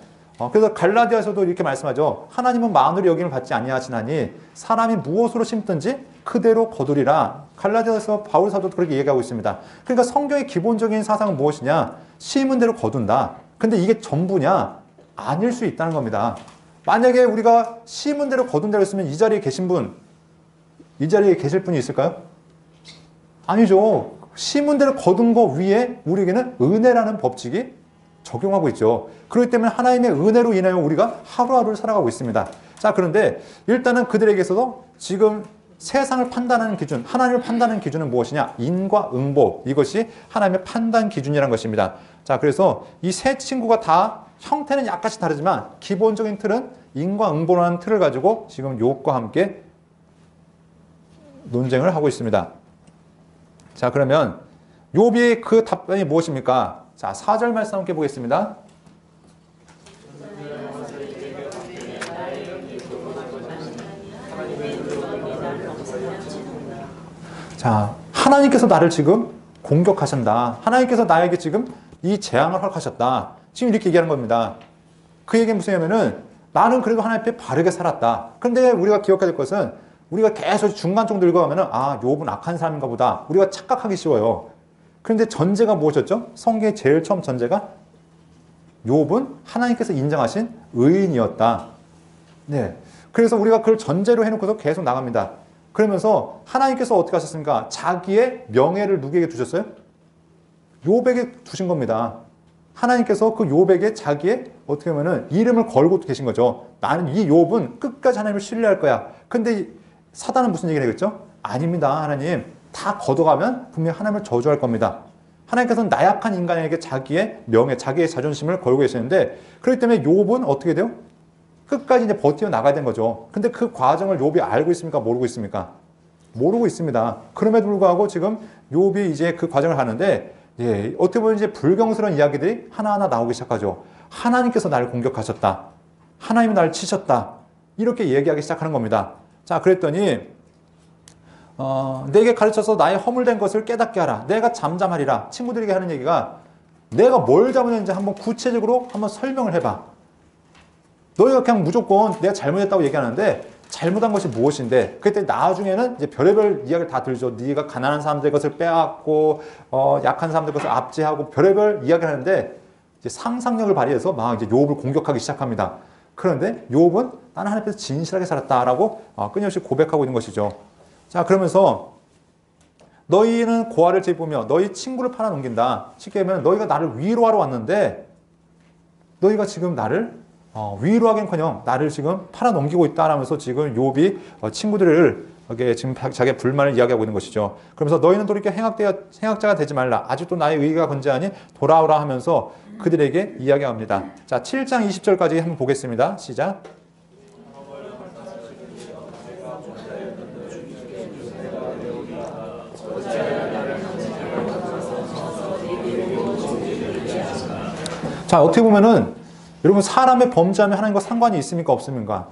S1: 그래서 갈라디아서도 이렇게 말씀하죠. 하나님은 만으로 여김을 받지 아니하시나니 사람이 무엇으로 심든지 그대로 거두리라. 갈라디아서 바울 사도도 그렇게 얘기하고 있습니다. 그러니까 성경의 기본적인 사상은 무엇이냐? 심은대로 거둔다. 근데 이게 전부냐? 아닐 수 있다는 겁니다. 만약에 우리가 심은 대로 거둔 대로 했으면 이 자리에 계신 분, 이 자리에 계실 분이 있을까요? 아니죠. 심은 대로 거둔 거 위에 우리에게는 은혜라는 법칙이 적용하고 있죠. 그렇기 때문에 하나님의 은혜로 인하여 우리가 하루하루를 살아가고 있습니다. 자, 그런데 일단은 그들에게 있어서 지금 세상을 판단하는 기준, 하나님을 판단하는 기준은 무엇이냐? 인과 응보. 이것이 하나님의 판단 기준이라는 것입니다. 자, 그래서 이 세 친구가 다 형태는 약간씩 다르지만 기본적인 틀은 인과 응보라는 틀을 가지고 지금 욥과 함께 논쟁을 하고 있습니다. 자, 그러면 욥의 그 답변이 무엇입니까? 자, 4절 말씀 함께 보겠습니다. 자, 하나님께서 나를 지금 공격하신다. 하나님께서 나에게 지금 이 재앙을 허락하셨다. 지금 이렇게 얘기하는 겁니다. 그 얘기는 무슨 얘기냐면은 나는 그래도 하나님 앞에 바르게 살았다. 그런데 우리가 기억해야 될 것은 우리가 계속 중간 정도 읽어가면은 욥은 악한 사람인가 보다. 우리가 착각하기 쉬워요. 그런데 전제가 무엇이었죠? 성경의 제일 처음 전제가 욥은 하나님께서 인정하신 의인이었다. 네. 그래서 우리가 그걸 전제로 해놓고서 계속 나갑니다. 그러면서 하나님께서 어떻게 하셨습니까? 자기의 명예를 누구에게 두셨어요? 욥에게 두신 겁니다. 하나님께서 그 욥에게 자기의 어떻게 보면은 이름을 걸고 계신 거죠. 나는 이 욥은 끝까지 하나님을 신뢰할 거야. 근데 사단은 무슨 얘기를 하겠죠? 아닙니다. 하나님 다 걷어가면 분명히 하나님을 저주할 겁니다. 하나님께서는 나약한 인간에게 자기의 명예, 자기의 자존심을 걸고 계시는데 그렇기 때문에 욥은 어떻게 돼요? 끝까지 이제 버티어 나가야 된 거죠. 근데 그 과정을 욥이 알고 있습니까? 모르고 있습니까? 모르고 있습니다. 그럼에도 불구하고 지금 욥이 이제 그 과정을 하는데 예, 어떻게 보면 이제 불경스러운 이야기들이 하나하나 나오기 시작하죠. 하나님께서 나를 공격하셨다. 하나님이 나를 치셨다. 이렇게 얘기하기 시작하는 겁니다. 자, 그랬더니 내게 가르쳐서 나의 허물된 것을 깨닫게 하라. 내가 잠잠하리라. 친구들에게 하는 얘기가 내가 뭘 잘못했는지 한번 구체적으로 한번 설명을 해봐. 너희가 그냥 무조건 내가 잘못했다고 얘기하는데 잘못한 것이 무엇인데 그때 나중에는 이제 별의별 이야기를 다 들죠. 네가 가난한 사람들 것을 빼앗고 약한 사람들 것을 압제하고 별의별 이야기를 하는데 이제 상상력을 발휘해서 막 이제 욥을 공격하기 시작합니다. 그런데 욥은 나는 하나님 앞에서 진실하게 살았다라고 끊임없이 고백하고 있는 것이죠. 자, 그러면서 너희는 고아를 집으며 너희 친구를 팔아넘긴다. 쉽게 얘기하면 너희가 나를 위로하러 왔는데 너희가 지금 나를 위로하긴커녕 나를 지금 팔아넘기고 있다라면서 지금 욥이 친구들을 지금 자기의 불만을 이야기하고 있는 것이죠. 그러면서 너희는 돌이켜 행악자가 되지 말라. 아직도 나의 의가 건재하니 돌아오라 하면서 그들에게 이야기합니다. 자, 7장 20절까지 한번 보겠습니다. 시작. 자, 어떻게 보면은 여러분 사람의 범죄하면 하나님과 상관이 있습니까? 없습니까?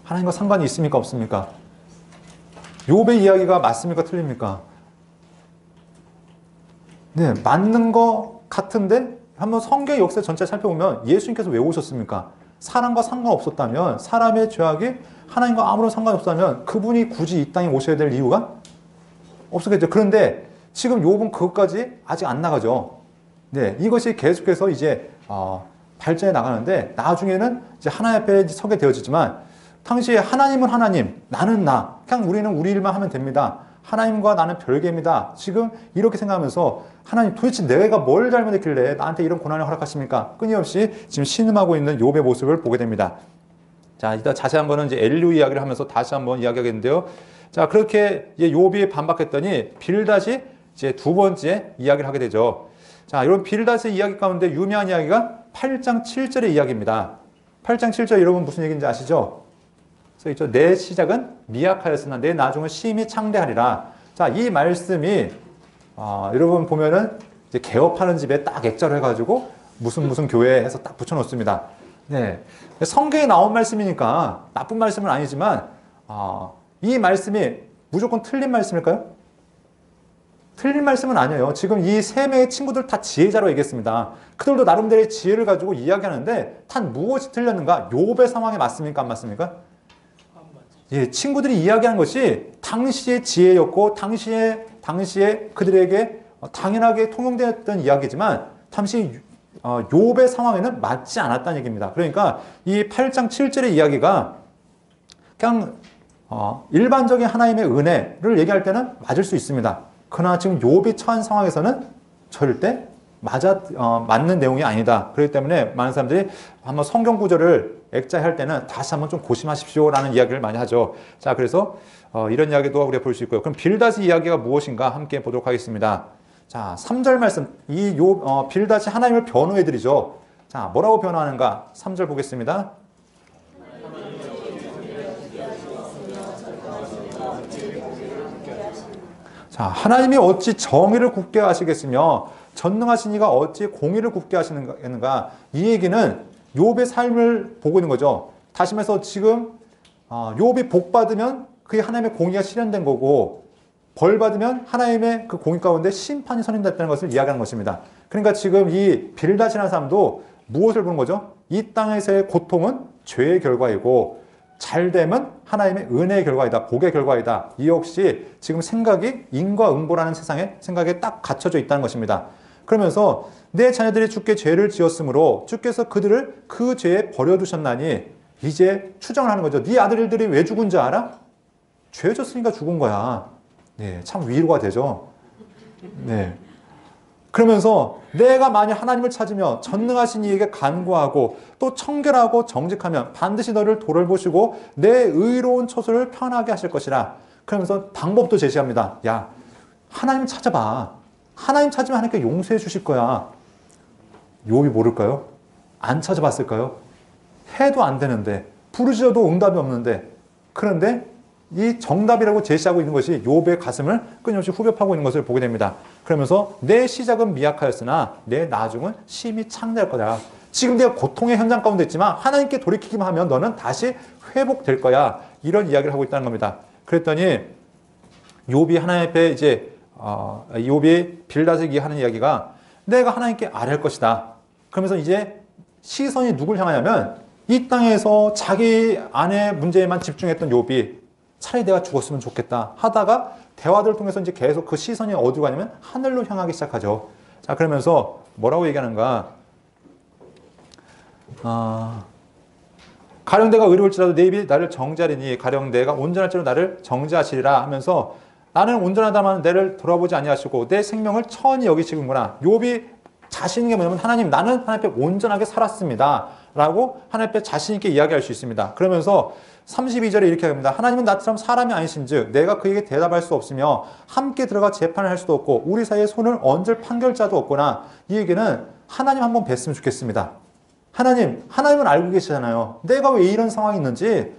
S1: 하나님과 상관이 있습니까? 없습니까? 욥의 이야기가 맞습니까? 틀립니까? 네, 맞는 것 같은데 한번 성경의 역사 전체를 살펴보면 예수님께서 왜 오셨습니까? 사람과 상관없었다면 사람의 죄악이 하나님과 아무런 상관없다면 그분이 굳이 이 땅에 오셔야 될 이유가 없었겠죠. 그런데 지금 욥은 그것까지 아직 안 나가죠. 네, 이것이 계속해서 이제 발전해 나가는데 나중에는 이제 하나님 앞에 서게 되어지지만 당시에 하나님은 하나님, 나는 나. 그냥 우리는 우리 일만 하면 됩니다. 하나님과 나는 별개입니다. 지금 이렇게 생각하면서 하나님 도대체 내가 뭘 잘못했길래 나한테 이런 고난을 허락하십니까? 끊임없이 지금 신음하고 있는 욥의 모습을 보게 됩니다. 자, 이따 자세한 거는 이제 엘리후 이야기를 하면서 다시 한번 이야기하겠는데요. 자, 그렇게 욥이 반박했더니 빌닷이 이제 두 번째 이야기를 하게 되죠. 자, 여러분 빌닷의 이야기 가운데 유명한 이야기가 8장 7절의 이야기입니다. 8장 7절 여러분 무슨 얘기인지 아시죠? 써 있죠. 내 시작은 미약하였으나 내 나중은 심히 창대하리라. 자, 이 말씀이 여러분 보면은 이제 개업하는 집에 딱 액자로 해가지고 무슨 교회에서 딱 붙여놓습니다. 네, 성경에 나온 말씀이니까 나쁜 말씀은 아니지만 이 말씀이 무조건 틀린 말씀일까요? 틀린 말씀은 아니에요. 지금 이 세 명의 친구들 다 지혜자로 얘기했습니다. 그들도 나름대로의 지혜를 가지고 이야기하는데 단 무엇이 틀렸는가? 욥의 상황에 맞습니까? 안 맞습니까? 예, 친구들이 이야기한 것이 당시의 지혜였고 당시에 그들에게 당연하게 통용되었던 이야기지만 당시 욥의 상황에는 맞지 않았다는 얘기입니다. 그러니까 이 8장 7절의 이야기가 그냥 일반적인 하나님의 은혜를 얘기할 때는 맞을 수 있습니다. 그러나 지금 욥이 처한 상황에서는 절대 맞는 내용이 아니다. 그렇기 때문에 많은 사람들이 한번 성경 구절을 액자할 때는 다시 한번 좀 고심하십시오라는 이야기를 많이 하죠. 자, 그래서 이런 이야기도 우리가 볼 수 있고요. 그럼 빌닷의 이야기가 무엇인가 함께 보도록 하겠습니다. 자, 3절 말씀. 이 빌닷이 하나님을 변호해 드리죠. 자, 뭐라고 변호하는가? 3절 보겠습니다. 자, 하나님이 어찌 정의를 굳게 하시겠으며 전능하신 이가 어찌 공의를 굳게 하시는가? 이 얘기는 욥의 삶을 보고 있는 거죠. 다시 말해서 지금 욥이 복 받으면 그게 하나님의 공의가 실현된 거고 벌 받으면 하나님의 그 공의 가운데 심판이 선언됐다는 것을 이야기하는 것입니다. 그러니까 지금 이 빌닷이라는 사람도 무엇을 보는 거죠? 이 땅에서의 고통은 죄의 결과이고 잘됨은 하나님의 은혜의 결과이다. 복의 결과이다. 이 역시 지금 생각이 인과응보라는 세상에 생각에 딱 갖춰져 있다는 것입니다. 그러면서 내 자녀들이 주께 죄를 지었으므로 주께서 그들을 그 죄에 버려두셨나니 이제 추정을 하는 거죠. 네 아들들이 왜 죽은 줄 알아? 죄 졌으니까 죽은 거야. 네, 참 위로가 되죠. 네. 그러면서 내가 만약 하나님을 찾으며 전능하신 이에게 간구하고 또 청결하고 정직하면 반드시 너를 돌보시고 내 의로운 처소를 편하게 하실 것이라. 그러면서 방법도 제시합니다. 야, 하나님 찾아봐. 하나님 찾으면 하나님께 용서해 주실 거야. 욥이 모를까요? 안 찾아봤을까요? 해도 안 되는데 부르짖어도 응답이 없는데 그런데 이 정답이라고 제시하고 있는 것이 욥의 가슴을 끊임없이 후벼파고 있는 것을 보게 됩니다. 그러면서 내 시작은 미약하였으나 내 나중은 심히 창대할 거다. 지금 내가 고통의 현장 가운데 있지만 하나님께 돌이키기만 하면 너는 다시 회복될 거야. 이런 이야기를 하고 있다는 겁니다. 그랬더니 욥이 하나님 앞에 이제 욥이 빌닷에게 하는 이야기가 내가 하나님께 아뢰할 것이다. 그러면서 이제 시선이 누굴 향하냐면 이 땅에서 자기 안의 문제에만 집중했던 욥이 차라리 내가 죽었으면 좋겠다 하다가 대화들을 통해서 이제 계속 그 시선이 어디로 가냐면 하늘로 향하기 시작하죠. 자, 그러면서 뭐라고 얘기하는가? 가령 내가 의로울지라도 내 입이 나를 정죄하리니 가령 내가 온전할지라도 나를 정죄하시리라 하면서 나는 온전하다만 나를 돌아보지 아니하시고 내 생명을 천히 여기시는구나. 욥이 자신 있는 게 뭐냐면 하나님 나는 하나님 앞에 온전하게 살았습니다 라고 하나님 앞에 자신 있게 이야기할 수 있습니다. 그러면서 32절에 이렇게 합니다. 하나님은 나처럼 사람이 아니신즉 내가 그에게 대답할 수 없으며 함께 들어가 재판을 할 수도 없고 우리 사이에 손을 얹을 판결자도 없거나. 이 얘기는 하나님 한번 뵀으면 좋겠습니다. 하나님은 알고 계시잖아요. 내가 왜 이런 상황이 있는지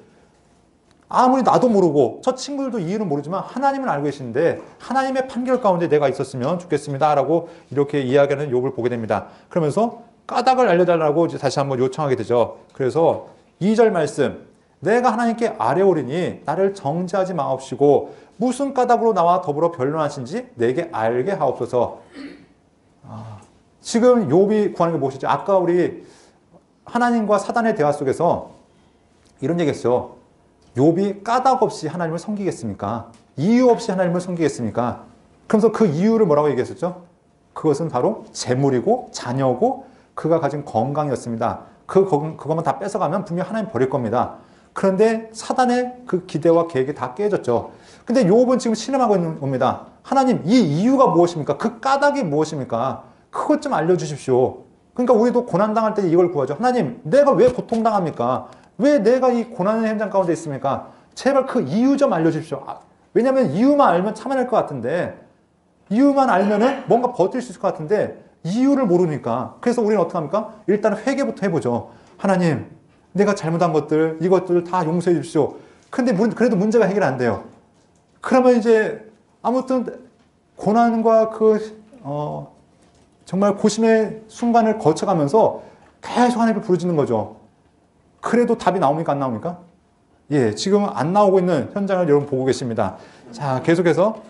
S1: 아무리 나도 모르고 저 친구들도 이유는 모르지만 하나님은 알고 계시는데 하나님의 판결 가운데 내가 있었으면 좋겠습니다 라고 이렇게 이야기하는 욥을 보게 됩니다. 그러면서 까닭을 알려달라고 이제 다시 한번 요청하게 되죠. 그래서 2절 말씀, 내가 하나님께 아뢰오리니 나를 정죄하지 마옵시고 무슨 까닭으로 나와 더불어 변론하신지 내게 알게 하옵소서. 지금 욥이 구하는 게 무엇이죠? 아까 우리 하나님과 사단의 대화 속에서 이런 얘기했어요. 욥이 까닭 없이 하나님을 섬기겠습니까? 이유 없이 하나님을 섬기겠습니까? 그러면서 그 이유를 뭐라고 얘기했었죠? 그것은 바로 재물이고 자녀고 그가 가진 건강이었습니다. 그것만 다 뺏어가면 분명히 하나님 버릴 겁니다. 그런데 사단의 그 기대와 계획이 다 깨졌죠. 근데 욥은 지금 신음하고 있는 겁니다. 하나님, 이 이유가 무엇입니까? 그 까닭이 무엇입니까? 그것 좀 알려주십시오. 그러니까 우리도 고난당할 때 이걸 구하죠. 하나님, 내가 왜 고통당합니까? 왜 내가 이 고난의 현장 가운데 있습니까? 제발 그 이유 좀 알려주십시오. 왜냐하면 이유만 알면 참아낼 것 같은데 이유만 알면은 뭔가 버틸 수 있을 것 같은데 이유를 모르니까. 그래서 우리는 어떻게 합니까? 일단 회개부터 해보죠. 하나님, 내가 잘못한 것들, 이것들을 다 용서해 주십시오. 근데 그래도 문제가 해결 안 돼요. 그러면 이제 아무튼 고난과 정말 고심의 순간을 거쳐가면서 계속 하나님을 부르짖는 거죠. 그래도 답이 나옵니까? 안 나옵니까? 예, 지금 안 나오고 있는 현장을 여러분 보고 계십니다. 자, 계속해서.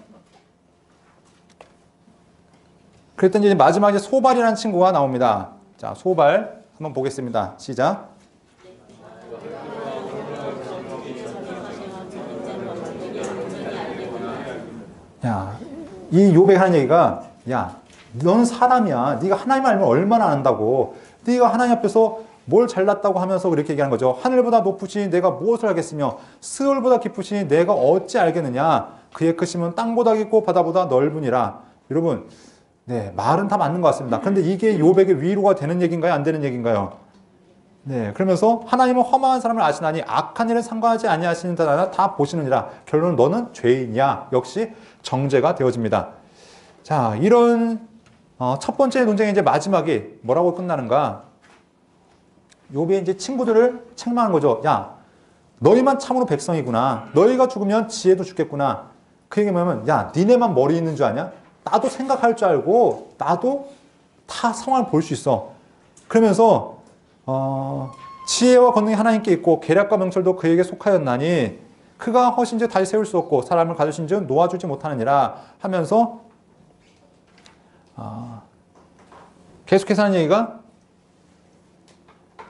S1: 그랬더니 이제 마지막에 소발이라는 친구가 나옵니다. 자, 소발 한번 보겠습니다. 시작. 야, 이 욥이 하는 얘기가, 야, 넌 사람이야. 네가 하나님 알면 얼마나 안다고. 네가 하나님 앞에서 뭘 잘났다고 하면서 그렇게 얘기하는 거죠. 하늘보다 높으시니 내가 무엇을 알겠으며 스월보다 깊으시니 내가 어찌 알겠느냐. 그의 크심은 땅보다 깊고 바다보다 넓으니라. 여러분, 네, 말은 다 맞는 것 같습니다. 그런데 이게 욥에게 위로가 되는 얘기인가요? 안 되는 얘기인가요? 네, 그러면서 하나님은 험한 사람을 아시나니 악한 일은 상관하지 아니하시는 자나 다 보시느니라. 결론은 너는 죄인이야. 역시 정죄가 되어집니다. 자, 이런 첫 번째 논쟁의 이제 마지막이 뭐라고 끝나는가? 욥이 이제 친구들을 책망한 거죠. 야, 너희만 참으로 백성이구나. 너희가 죽으면 지혜도 죽겠구나. 그 얘기 뭐냐면, 야, 니네만 머리 있는 줄 아냐? 나도 생각할 줄 알고 나도 다 상황을 볼 수 있어. 그러면서 지혜와 권능이 하나님께 있고 계략과 명철도 그에게 속하였나니 그가 허신즉 다시 세울 수 없고 사람을 가두신즉 놓아주지 못하느니라 하면서 계속해서 하는 얘기가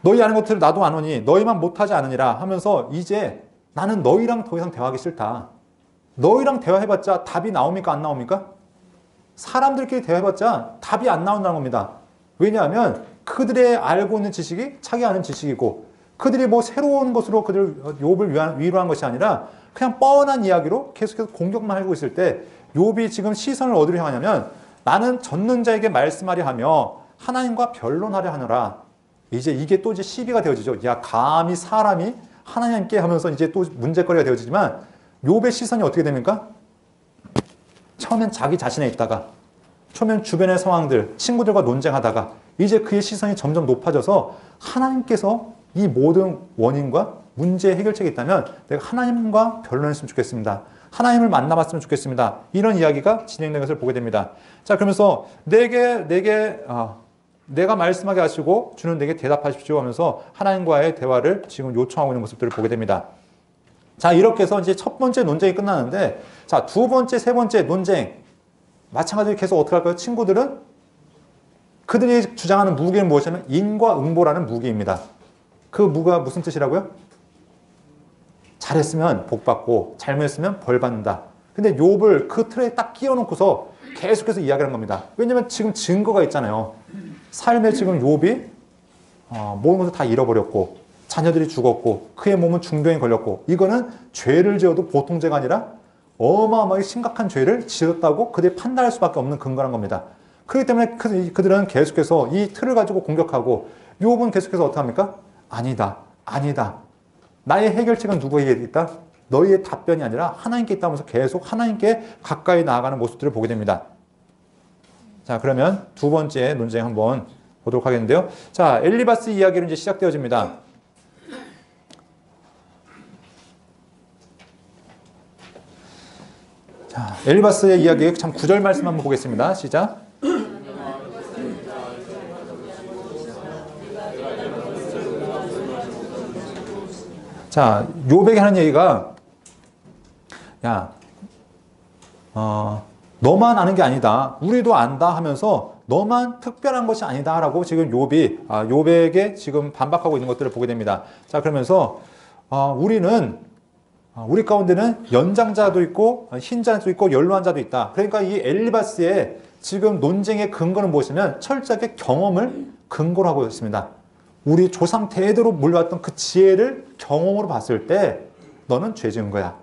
S1: 너희 아는 것들을 나도 아노니 너희만 못하지 않으니라 하면서 이제 나는 너희랑 더 이상 대화하기 싫다. 너희랑 대화해봤자 답이 나옵니까? 안 나옵니까? 사람들끼리 대화해봤자 답이 안 나온다는 겁니다. 왜냐하면 그들의 알고 있는 지식이 자기 아는 지식이고 그들이 뭐 새로운 것으로 그들 욥을 위로한 것이 아니라 그냥 뻔한 이야기로 계속해서 공격만 하고 있을 때 욥이 지금 시선을 어디로 향하냐면 나는 젖는 자에게 말씀하려 하며 하나님과 변론하려 하노라. 이제 이게 또 이제 시비가 되어지죠. 야, 감히 사람이 하나님께 하면서 이제 또 문제거리가 되어지지만 욥의 시선이 어떻게 됩니까? 처음엔 자기 자신에 있다가 처음엔 주변의 상황들, 친구들과 논쟁하다가 이제 그의 시선이 점점 높아져서 하나님께서 이 모든 원인과 문제의 해결책이 있다면 내가 하나님과 변론했으면 좋겠습니다. 하나님을 만나봤으면 좋겠습니다. 이런 이야기가 진행된 것을 보게 됩니다. 자, 그러면서 내가 말씀하게 하시고 주는 내게 대답하십시오 하면서 하나님과의 대화를 지금 요청하고 있는 모습들을 보게 됩니다. 자, 이렇게 해서 이제 첫 번째 논쟁이 끝나는데, 자, 두 번째, 세 번째 논쟁. 마찬가지로 계속 어떻게 할까요? 친구들은 그들이 주장하는 무기는 무엇이냐면 인과 응보라는 무기입니다. 그 무가 무슨 뜻이라고요? 잘했으면 복 받고 잘못했으면 벌 받는다. 근데 욥을 그 틀에 딱 끼워놓고서 계속해서 이야기하는 겁니다. 왜냐면 지금 증거가 있잖아요. 삶에 지금 욥이 모든 것을 다 잃어버렸고 자녀들이 죽었고 그의 몸은 중병에 걸렸고 이거는 죄를 지어도 보통 죄가 아니라 어마어마하게 심각한 죄를 지었다고 그들이 판단할 수밖에 없는 근거란 겁니다. 그렇기 때문에 그들은 계속해서 이 틀을 가지고 공격하고 욥은 계속해서 어떻게 합니까? 아니다. 아니다. 나의 해결책은 누구에게 있다? 너희의 답변이 아니라 하나님께 있다 하면서 계속 하나님께 가까이 나아가는 모습들을 보게 됩니다. 자, 그러면 두 번째 논쟁 한번 보도록 하겠는데요. 자, 엘리바스 이야기로 이제 시작되어집니다. 자, 엘리바스의 이야기 참 9절 말씀 한번 보겠습니다. 시작. 자, 욥에게 하는 얘기가 야, 너만 아는 게 아니다. 우리도 안다 하면서 너만 특별한 것이 아니다 라고 지금 욥에게 지금 반박하고 있는 것들을 보게 됩니다. 자, 그러면서 우리 가운데는 연장자도 있고 흰자도 있고 연로한 자도 있다. 그러니까 이 엘리바스의 지금 논쟁의 근거는 무엇이냐면 철저하게 경험을 근거로 하고 있습니다. 우리 조상 대대로 물려왔던 그 지혜를 경험으로 봤을 때 너는 죄 지은 거야.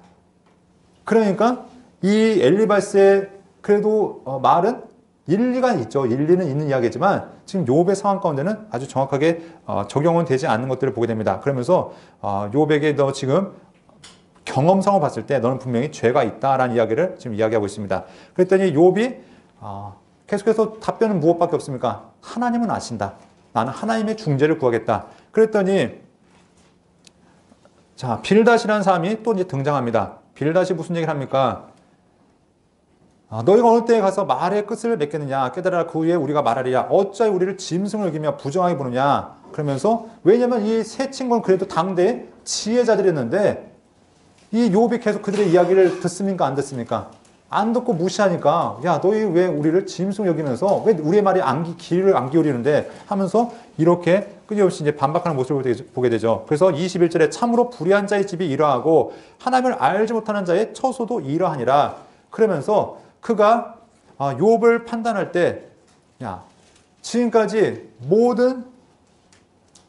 S1: 그러니까 이 엘리바스의 그래도 말은 일리가 있죠. 일리는 있는 이야기지만 지금 욥의 상황 가운데는 아주 정확하게 적용은 되지 않는 것들을 보게 됩니다. 그러면서 욥에게 너 지금 경험상으로 봤을 때 너는 분명히 죄가 있다라는 이야기를 지금 이야기하고 있습니다. 그랬더니 욥이 계속해서 답변은 무엇밖에 없습니까? 하나님은 아신다. 나는 하나님의 중재를 구하겠다. 그랬더니 자, 빌닷이라는 사람이 또 이제 등장합니다. 빌닷이 무슨 얘기를 합니까? 너희가 어느 때에 가서 말의 끝을 맺겠느냐? 깨달아라. 그 후에 우리가 말하리라. 어찌하여 우리를 짐승을 여기며 부정하게 보느냐? 그러면서 왜냐면 이 세 친구는 그래도 당대의 지혜자들이었는데 이 욥이 계속 그들의 이야기를 듣습니까? 안 듣습니까? 안 듣고 무시하니까 야 너희 왜 우리를 짐승 여기면서 왜 우리의 말이 귀를 안 기울이는데 하면서 이렇게 끊임없이 이제 반박하는 모습을 보게 되죠. 그래서 21절에 참으로 불의한 자의 집이 이러하고 하나님을 알지 못하는 자의 처소도 이러하니라. 그러면서 그가 욥을 판단할 때 야 지금까지 모든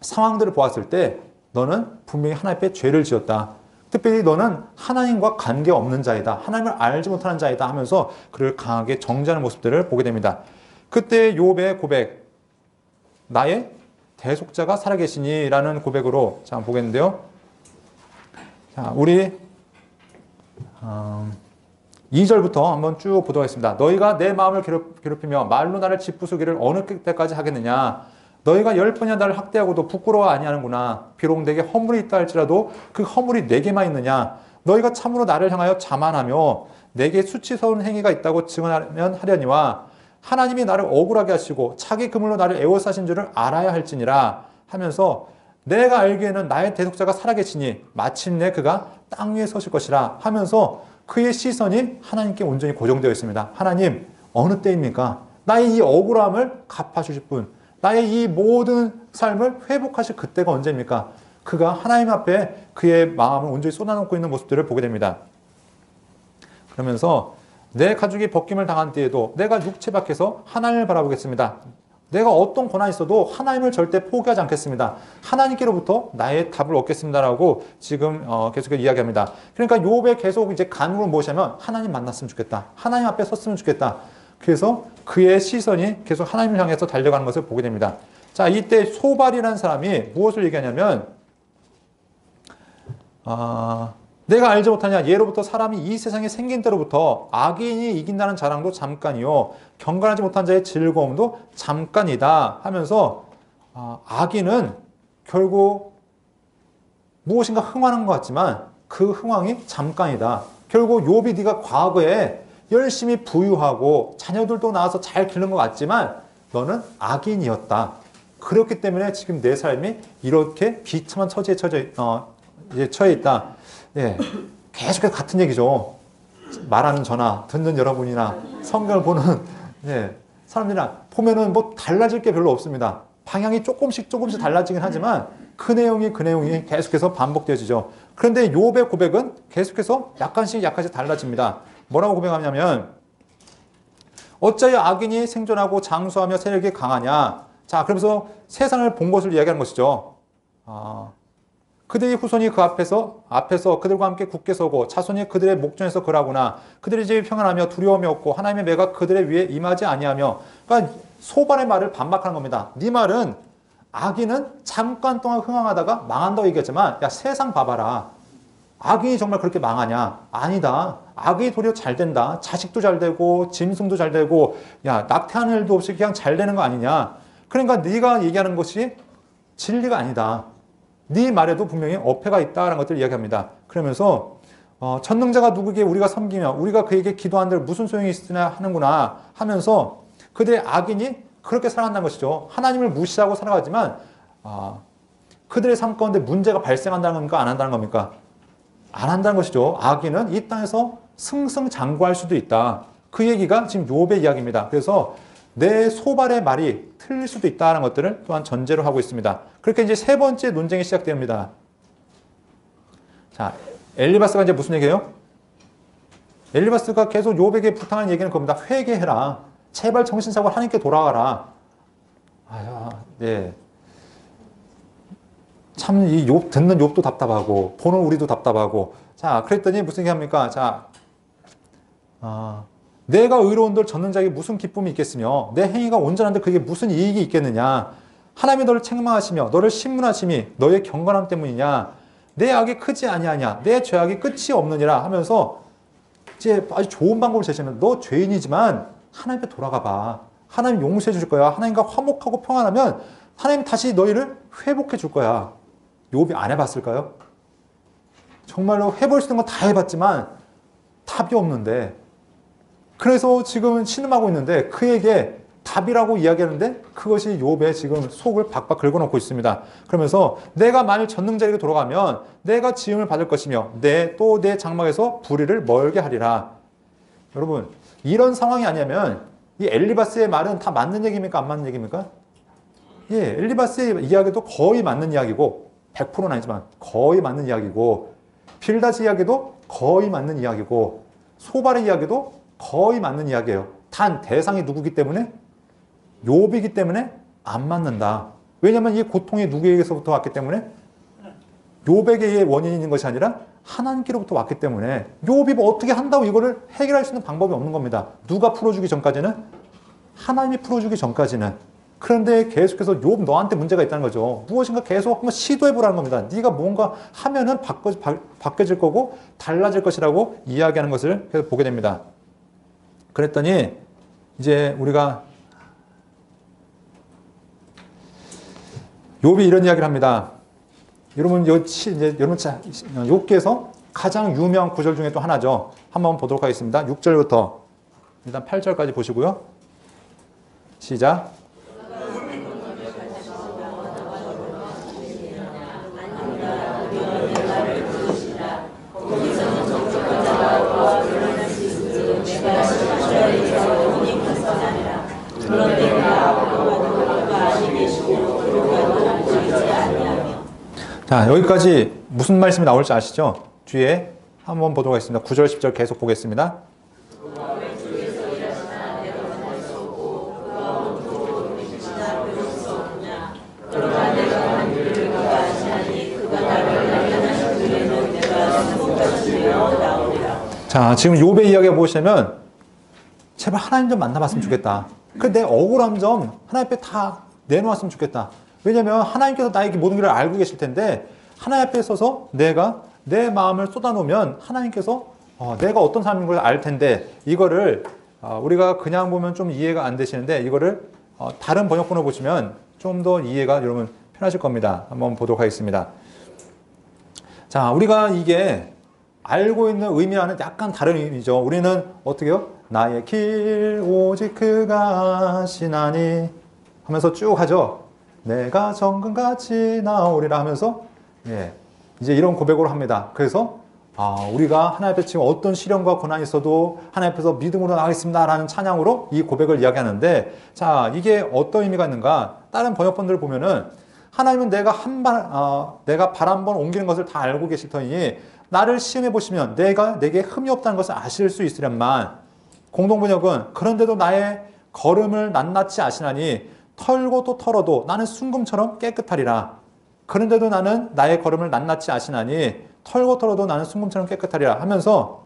S1: 상황들을 보았을 때 너는 분명히 하나님 앞에 죄를 지었다. 특별히 너는 하나님과 관계없는 자이다. 하나님을 알지 못하는 자이다 하면서 그를 강하게 정죄하는 모습들을 보게 됩니다. 그때 욥의 고백, 나의 대속자가 살아계시니 라는 고백으로 자 보겠는데요. 자, 우리 2절부터 한번 쭉 보도록 하겠습니다. 너희가 내 마음을 괴롭히며 말로 나를 짓부수기를 어느 때까지 하겠느냐. 너희가 10번이나 나를 학대하고도 부끄러워 아니하는구나. 비록 내게 허물이 있다 할지라도 그 허물이 내게만 있느냐. 너희가 참으로 나를 향하여 자만하며 내게 수치스러운 행위가 있다고 증언하면 하려니와 하나님이 나를 억울하게 하시고 차기 그물로 나를 에워싸신 줄을 알아야 할지니라 하면서 내가 알기에는 나의 대속자가 살아계시니 마침내 그가 땅 위에 서실 것이라 하면서 그의 시선이 하나님께 온전히 고정되어 있습니다. 하나님 어느 때입니까? 나의 이 억울함을 갚아주실 분, 나의 이 모든 삶을 회복하실 그때가 언제입니까? 그가 하나님 앞에 그의 마음을 온전히 쏟아놓고 있는 모습들을 보게 됩니다. 그러면서 내 가족이 벗김을 당한 때에도 내가 육체 밖에서 하나님을 바라보겠습니다. 내가 어떤 고난이 있어도 하나님을 절대 포기하지 않겠습니다. 하나님께로부터 나의 답을 얻겠습니다라고 지금 계속 이야기합니다. 그러니까 욥의 계속 이제 간구를 무엇이냐면 하나님 만났으면 좋겠다. 하나님 앞에 섰으면 좋겠다. 그래서 그의 시선이 계속 하나님을 향해서 달려가는 것을 보게 됩니다. 자, 이때 소발이라는 사람이 무엇을 얘기하냐면 내가 알지 못하냐 예로부터 사람이 이 세상에 생긴 때로부터 악인이 이긴다는 자랑도 잠깐이요 경건하지 못한 자의 즐거움도 잠깐이다 하면서 악인은 결국 무엇인가 흥하는 것 같지만 그 흥황이 잠깐이다. 결국 욥이 네가 과거에 열심히 부유하고 자녀들도 낳아서 잘 기르는 것 같지만 너는 악인이었다. 그렇기 때문에 지금 내 삶이 이렇게 비참한 처지에 처해 있다. 예, 계속해서 같은 얘기죠. 말하는 저나 듣는 여러분이나 성경을 보는 사람들이나 보면은 뭐 달라질 게 별로 없습니다. 방향이 조금씩 달라지긴 하지만 그 내용이 계속해서 반복되어지죠. 그런데 욥의 고백은 계속해서 약간씩 달라집니다. 뭐라고 고백하냐면 어찌하여 악인이 생존하고 장수하며 세력이 강하냐. 자, 그러면서 세상을 본 것을 이야기하는 것이죠. 그들의 후손이 그 앞에서 그들과 함께 굳게 서고 자손이 그들의 목전에서 거하구나. 그들의 집이 평안하며 두려움이 없고 하나님의 매가 그들의 위에 임하지 아니하며. 그러니까 소발의 말을 반박하는 겁니다. 네 말은 악인은 잠깐 동안 흥황하다가 망한다고 얘기했지만 야 세상 봐봐라. 악인이 정말 그렇게 망하냐? 아니다. 악인이 도리어 잘 된다. 자식도 잘 되고 짐승도 잘 되고 야 낙태하는 일도 없이 그냥 잘 되는 거 아니냐? 그러니까 네가 얘기하는 것이 진리가 아니다. 네 말에도 분명히 어폐가 있다라는 것들을 이야기합니다. 그러면서 전능자가 누구에게 우리가 섬기며 우리가 그에게 기도한들 무슨 소용이 있으나 하는구나 하면서 그들의 악인이 그렇게 살아간다는 것이죠. 하나님을 무시하고 살아가지만 그들의 삶 가운데 문제가 발생한다는 겁니까? 안 한다는 겁니까? 안 한다는 것이죠. 악인은 이 땅에서 승승장구할 수도 있다. 그 얘기가 지금 욥의 이야기입니다. 그래서 내 소발의 말이 틀릴 수도 있다는 것들을 또한 전제로 하고 있습니다. 그렇게 이제 세 번째 논쟁이 시작됩니다. 자, 엘리바스가 이제 무슨 얘기예요? 엘리바스가 계속 욥에게 부탁하는 얘기는 겁니다. 회개해라. 제발 정신사고 하나님께 돌아가라. 네. 참 이 욥 듣는 욥도 답답하고 보는 우리도 답답하고. 자, 그랬더니 무슨 얘기합니까? 자, 내가 의로운들 젖는 자에게 무슨 기쁨이 있겠으며 내 행위가 온전한데 그게 무슨 이익이 있겠느냐. 하나님이 너를 책망하시며 너를 신문하심이 너의 경건함 때문이냐. 내 악이 크지 아니하냐. 내 죄악이 끝이 없느니라 하면서 이제 아주 좋은 방법을 제시하면 너 죄인이지만 하나님 앞에 돌아가 봐. 하나님 용서해 줄 거야. 하나님과 화목하고 평안하면 하나님 다시 너희를 회복해 줄 거야. 욥이 안 해봤을까요? 정말로 해볼 수 있는 거 다 해봤지만 답이 없는데, 그래서 지금 신음하고 있는데 그에게 답이라고 이야기하는데 그것이 욥의 지금 속을 박박 긁어놓고 있습니다. 그러면서 내가 만일 전능자에게 돌아가면 내가 지음을 받을 것이며 또 내 장막에서 불의를 멀게 하리라. 여러분, 이런 상황이 아니면 이 엘리바스의 말은 다 맞는 얘기입니까? 안 맞는 얘기입니까? 예, 엘리바스의 이야기도 거의 맞는 이야기고 100%는 아니지만 거의 맞는 이야기고, 빌닷의 이야기도 거의 맞는 이야기고, 소발의 이야기도 거의 맞는 이야기예요. 단 대상이 누구기 때문에? 욥이기 때문에 안 맞는다. 왜냐하면 이 고통이 누구에게서부터 왔기 때문에? 욥에게의 원인이 있는 것이 아니라 하나님께로부터 왔기 때문에 욥이 뭐 어떻게 한다고 이거를 해결할 수 있는 방법이 없는 겁니다. 누가 풀어주기 전까지는? 하나님이 풀어주기 전까지는. 그런데 계속해서 욥 너한테 문제가 있다는 거죠. 무엇인가 계속 한번 시도해보라는 겁니다. 네가 뭔가 하면은 바뀌어질 거고 달라질 것이라고 이야기하는 것을 계속 보게 됩니다. 그랬더니 이제 우리가 욥이 이런 이야기를 합니다. 여러분, 욥기에서 가장 유명한 구절 중에 또 하나죠. 한번 보도록 하겠습니다. 6절부터 일단 8절까지 보시고요. 시작. 자, 여기까지 무슨 말씀이 나올지 아시죠? 뒤에 한번 보도록 하겠습니다. 9절, 10절 계속 보겠습니다. 자, 지금 욥의 이야기 보시면 제발 하나님 좀 만나봤으면 좋겠다. 내 억울함 좀 하나님 앞에 다 내놓았으면 좋겠다. 왜냐하면 하나님께서 나에게 모든 것을 알고 계실 텐데 하나님 앞에 서서 내가 내 마음을 쏟아놓으면 하나님께서 내가 어떤 사람인 걸 알 텐데, 이거를 우리가 그냥 보면 좀 이해가 안 되시는데 이거를 다른 번역본을 보시면 좀 더 이해가 여러분 편하실 겁니다. 한번 보도록 하겠습니다. 자, 우리가 이게 알고 있는 의미와는 약간 다른 의미죠. 우리는 어떻게 해요? 나의 길 오직 그가 아시나니 하면서 쭉 하죠. 내가 정금같이 나오리라 하면서 이제 이런 고백을 합니다. 그래서 우리가 하나님 앞에 지금 어떤 시련과 고난이 있어도 하나님 앞에서 믿음으로 나가겠습니다 라는 찬양으로 이 고백을 이야기하는데, 자, 이게 어떤 의미가 있는가? 다른 번역본들을 보면은 하나님은 내가 발 한 번 옮기는 것을 다 알고 계실 터이니 나를 시험해 보시면 내게 흠이 없다는 것을 아실 수 있으련만, 공동번역은 그런데도 나의 걸음을 낱낱이 아시나니 털고 또 털어도 나는 순금처럼 깨끗하리라. 그런데도 나는 나의 걸음을 낱낱이 아시나니 털고 털어도 나는 순금처럼 깨끗하리라 하면서,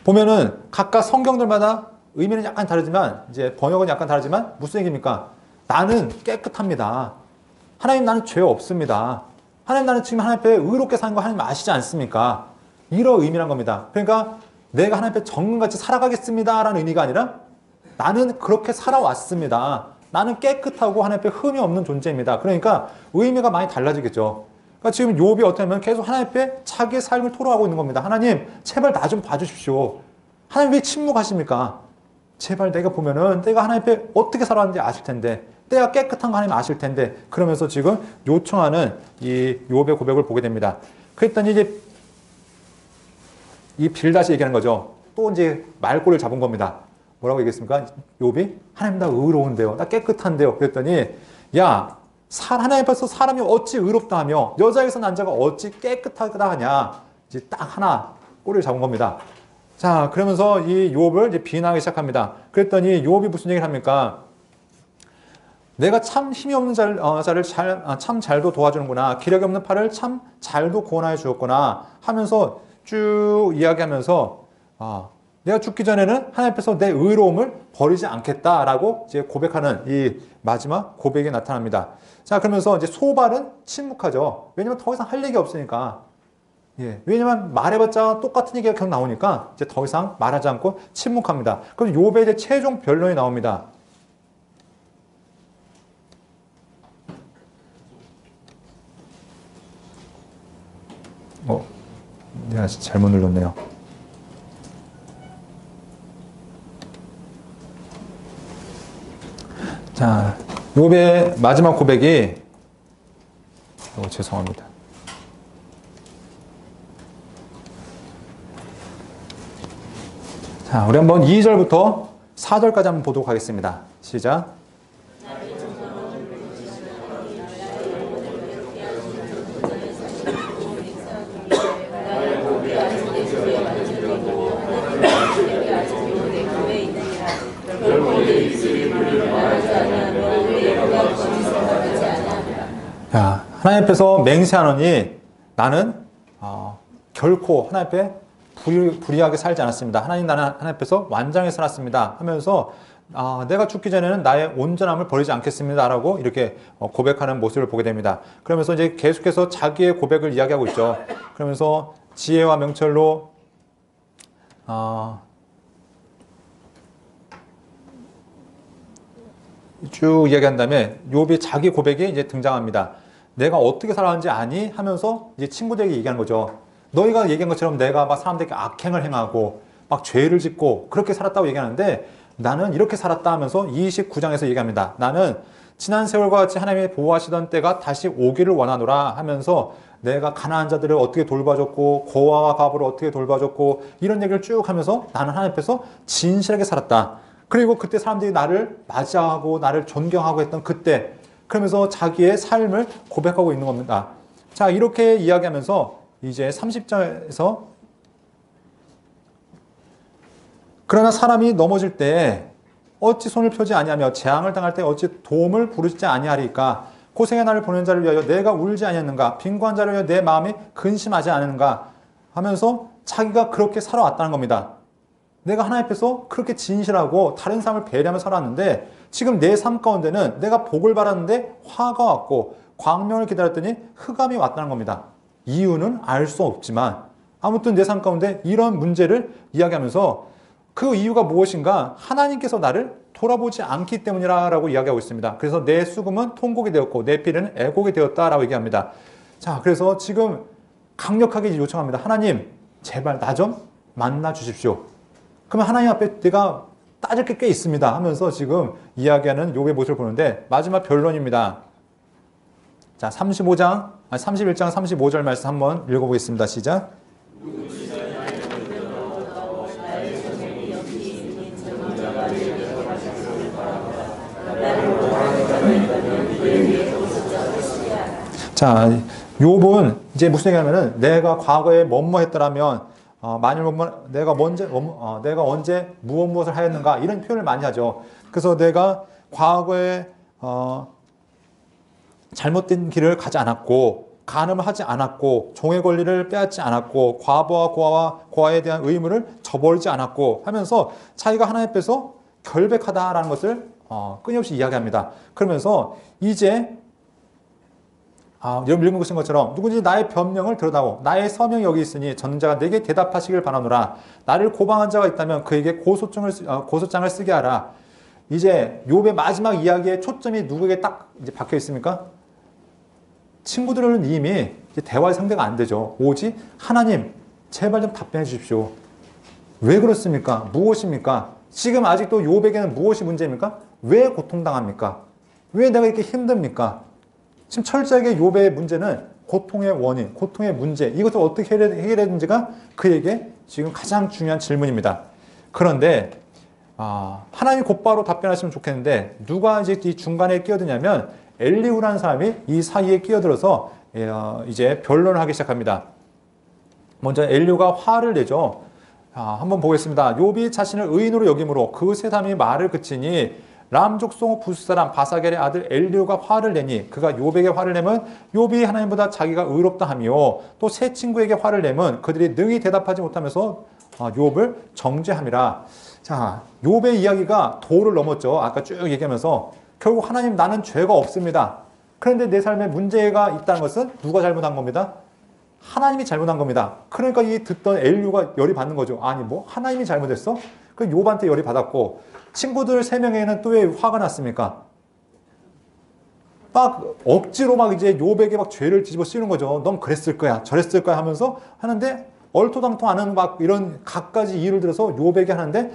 S1: 보면은 각각 성경들마다 의미는 약간 다르지만, 이제 번역은 약간 다르지만 무슨 얘기입니까? 나는 깨끗합니다. 하나님, 나는 죄 없습니다. 하나님, 나는 지금 하나님 앞에 의롭게 사는 거 하나님 아시지 않습니까? 이런 의미란 겁니다. 그러니까 내가 하나님 앞에 정금같이 살아가겠습니다 라는 의미가 아니라 나는 그렇게 살아왔습니다. 나는 깨끗하고 하나님 앞에 흠이 없는 존재입니다. 그러니까 의미가 많이 달라지겠죠. 그러니까 지금 욥이 어떻게 하면 계속 하나님 앞에 자기의 삶을 토로하고 있는 겁니다. 하나님, 제발 나 좀 봐주십시오. 하나님, 왜 침묵하십니까? 제발 내가 보면은 내가 하나님 앞에 어떻게 살아왔는지 아실 텐데, 내가 깨끗한 거 하나님 아실 텐데, 그러면서 지금 요청하는 이 욥의 고백을 보게 됩니다. 그랬더니 이제 이 빌닷이 얘기하는 거죠. 또 이제 말꼬리를 잡은 겁니다. 뭐라고 얘기했습니까? 욥이? 하나님, 나 의로운데요. 나 깨끗한데요. 그랬더니, 야, 하나님 앞에서 사람이 어찌 의롭다 하며 여자에서 남자가 어찌 깨끗하다 하냐. 이제 딱 하나 꼬리를 잡은 겁니다. 자, 그러면서 이 욥을 이제 비난하기 시작합니다. 그랬더니 욥이 무슨 얘기를 합니까? 내가 참 힘이 없는 자를 참 잘도 도와주는구나. 기력이 없는 팔을 참 잘도 구원하여 주었구나 하면서 쭉 이야기하면서 내가 죽기 전에는 하나님 앞에서 내 의로움을 버리지 않겠다라고 이제 고백하는 이 마지막 고백이 나타납니다. 자, 그러면서 이제 소발은 침묵하죠. 왜냐면 더 이상 할 얘기 없으니까. 예, 왜냐면 말해봤자 똑같은 얘기가 계속 나오니까 이제 더 이상 말하지 않고 침묵합니다. 그럼 욥의 이제 최종 변론이 나옵니다. 내가 잘못 눌렀네요. 자, 욥의 마지막 고백이 죄송합니다. 자, 우리 한번 2절부터 4절까지 한번 보도록 하겠습니다. 시작. 자, 하나님 앞에서 맹세하노니 나는 결코 하나님 앞에 불의하게 살지 않았습니다. 나는 하나님 앞에서 완전히 살았습니다 하면서 내가 죽기 전에는 나의 온전함을 버리지 않겠습니다 라고 이렇게 고백하는 모습을 보게 됩니다. 그러면서 이제 계속해서 자기의 고백을 이야기하고 있죠. 그러면서 지혜와 명철로 쭉 이야기한 다음에 욥이 자기 고백이 이제 등장합니다. 내가 어떻게 살았는지 아니? 하면서 이제 친구들에게 얘기하는 거죠. 너희가 얘기한 것처럼 내가 막 사람들에게 악행을 행하고 막 죄를 짓고 그렇게 살았다고 얘기하는데 나는 이렇게 살았다 하면서 29장에서 얘기합니다. 나는 지난 세월과 같이 하나님이 보호하시던 때가 다시 오기를 원하노라 하면서 내가 가난한 자들을 어떻게 돌봐줬고 고아와 과부를 어떻게 돌봐줬고 이런 얘기를 쭉 하면서 나는 하나님 앞에서 진실하게 살았다. 그리고 그때 사람들이 나를 맞이하고 나를 존경하고 했던 그때, 그러면서 자기의 삶을 고백하고 있는 겁니다. 자, 이렇게 이야기하면서 이제 30절에서 그러나 사람이 넘어질 때 어찌 손을 펴지 아니하며 재앙을 당할 때 어찌 도움을 부르지 아니하리까? 고생의 날을 보낸 자를 위하여 내가 울지 아니했는가? 빈곤한 자를 위하여 내 마음이 근심하지 않는가? 하면서 자기가 그렇게 살아왔다는 겁니다. 내가 하나님 앞에서 그렇게 진실하고 다른 사람을 배려하며 살았는데 지금 내 삶 가운데는 내가 복을 바랐는데 화가 왔고 광명을 기다렸더니 흑암이 왔다는 겁니다. 이유는 알 수 없지만 아무튼 내 삶 가운데 이런 문제를 이야기하면서 그 이유가 무엇인가? 하나님께서 나를 돌아보지 않기 때문이라고 이야기하고 있습니다. 그래서 내 수금은 통곡이 되었고 내 피는 애곡이 되었다라고 얘기합니다. 자, 그래서 지금 강력하게 요청합니다. 하나님, 제발 나 좀 만나 주십시오. 그러면 하나님 앞에 내가 따질 게 꽤 있습니다 하면서 지금 이야기하는 욥의 모습을 보는데 마지막 변론입니다. 자, 31장 35절 말씀 한번 읽어보겠습니다. 시작. 자, 욥은 이제 무슨 얘기냐면은 내가 과거에 뭐뭐 했더라면 만일 내가 언제 무엇을 하였는가 이런 표현을 많이 하죠. 그래서 내가 과거에 잘못된 길을 가지 않았고 간음을 하지 않았고 종의 권리를 빼앗지 않았고 과부와 고아에 대한 의무를 저버리지 않았고 하면서 자기가 하나님 앞에서 결백하다라는 것을 끊임없이 이야기합니다. 그러면서 이제 여러분 읽은 것처럼 누구든지 나의 변명을 들여다오 나의 서명이 여기 있으니 전자가 내게 대답하시길 바라노라. 나를 고방한 자가 있다면 그에게 고소장을 쓰게 하라. 이제 욥의 마지막 이야기의 초점이 누구에게 딱 이제 박혀 있습니까? 친구들은 이미 이제 대화의 상대가 안 되죠. 오직 하나님, 제발 좀 답변해 주십시오. 왜 그렇습니까? 무엇입니까? 지금 아직도 욥에게는 무엇이 문제입니까? 왜 고통당합니까? 왜 내가 이렇게 힘듭니까? 지금 철저하게 욥의 문제는 고통의 원인, 고통의 문제, 이것을 어떻게 해결해야 되는지가 그에게 지금 가장 중요한 질문입니다. 그런데 하나님이 곧바로 답변하시면 좋겠는데 누가 이제 이 중간에 끼어드냐면 엘리후라는 사람이 이 사이에 끼어들어서 이제 변론을 하기 시작합니다. 먼저 엘리후가 화를 내죠. 한번 보겠습니다. 욥이 자신을 의인으로 여김으로 그 세 사람이 말을 그치니 람 족속 부스 사람 바사겔의 아들 엘리후가 화를 내니 그가 욥에게 화를 내면 욥이 하나님보다 자기가 의롭다 하며 또 세 친구에게 화를 내면 그들이 능히 대답하지 못하면서 욥을 정죄함이라. 자, 욥의 이야기가 도를 넘었죠. 아까 쭉 얘기하면서 결국 하나님, 나는 죄가 없습니다. 그런데 내 삶에 문제가 있다는 것은 누가 잘못한 겁니다? 하나님이 잘못한 겁니다. 그러니까 이 듣던 엘리후가 열이 받는 거죠. 아니 뭐 하나님이 잘못했어? 그 욥한테 열이 받았고 친구들 3명에는 또 왜 화가 났습니까? 막 억지로 막 이제 욥에게 막 죄를 뒤집어 씌우는 거죠. 넌 그랬을 거야, 저랬을 거야 하면서 하는데 얼토당토 않은 막 이런 갖가지 이유를 들어서 욥에게 하는데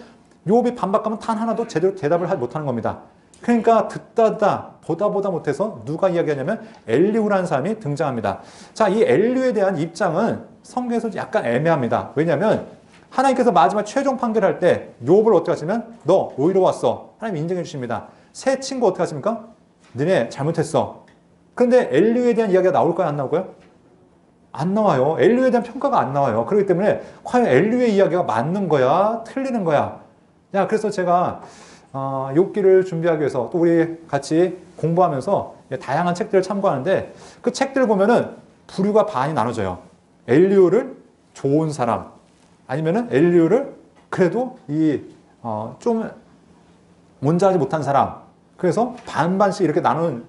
S1: 욥이 반박하면 단 하나도 제대로 대답을 하지 못하는 겁니다. 그러니까 듣다 보다 못해서 누가 이야기하냐면 엘리후라는 사람이 등장합니다. 자, 이 엘리후에 대한 입장은 성경에서 약간 애매합니다. 왜냐하면 하나님께서 마지막 최종 판결할 때 욥을 어떻게 하시면 너 오히려 왔어. 하나님 인정해 주십니다. 새 친구 어떻게 하십니까? 너네 잘못했어. 그런데 엘리후에 대한 이야기가 나올까요? 안 나올까요? 안 나와요. 엘리후에 대한 평가가 안 나와요. 그렇기 때문에 과연 엘리후의 이야기가 맞는 거야? 틀리는 거야? 야, 그래서 제가 욥기를 준비하기 위해서 또 우리 같이 공부하면서 다양한 책들을 참고하는데 그 책들을 보면은 부류가 반이 나눠져요. 엘리후를 좋은 사람 아니면은 엘리후를 그래도 좀 온전하지 못한 사람. 그래서 반반씩 이렇게 나눈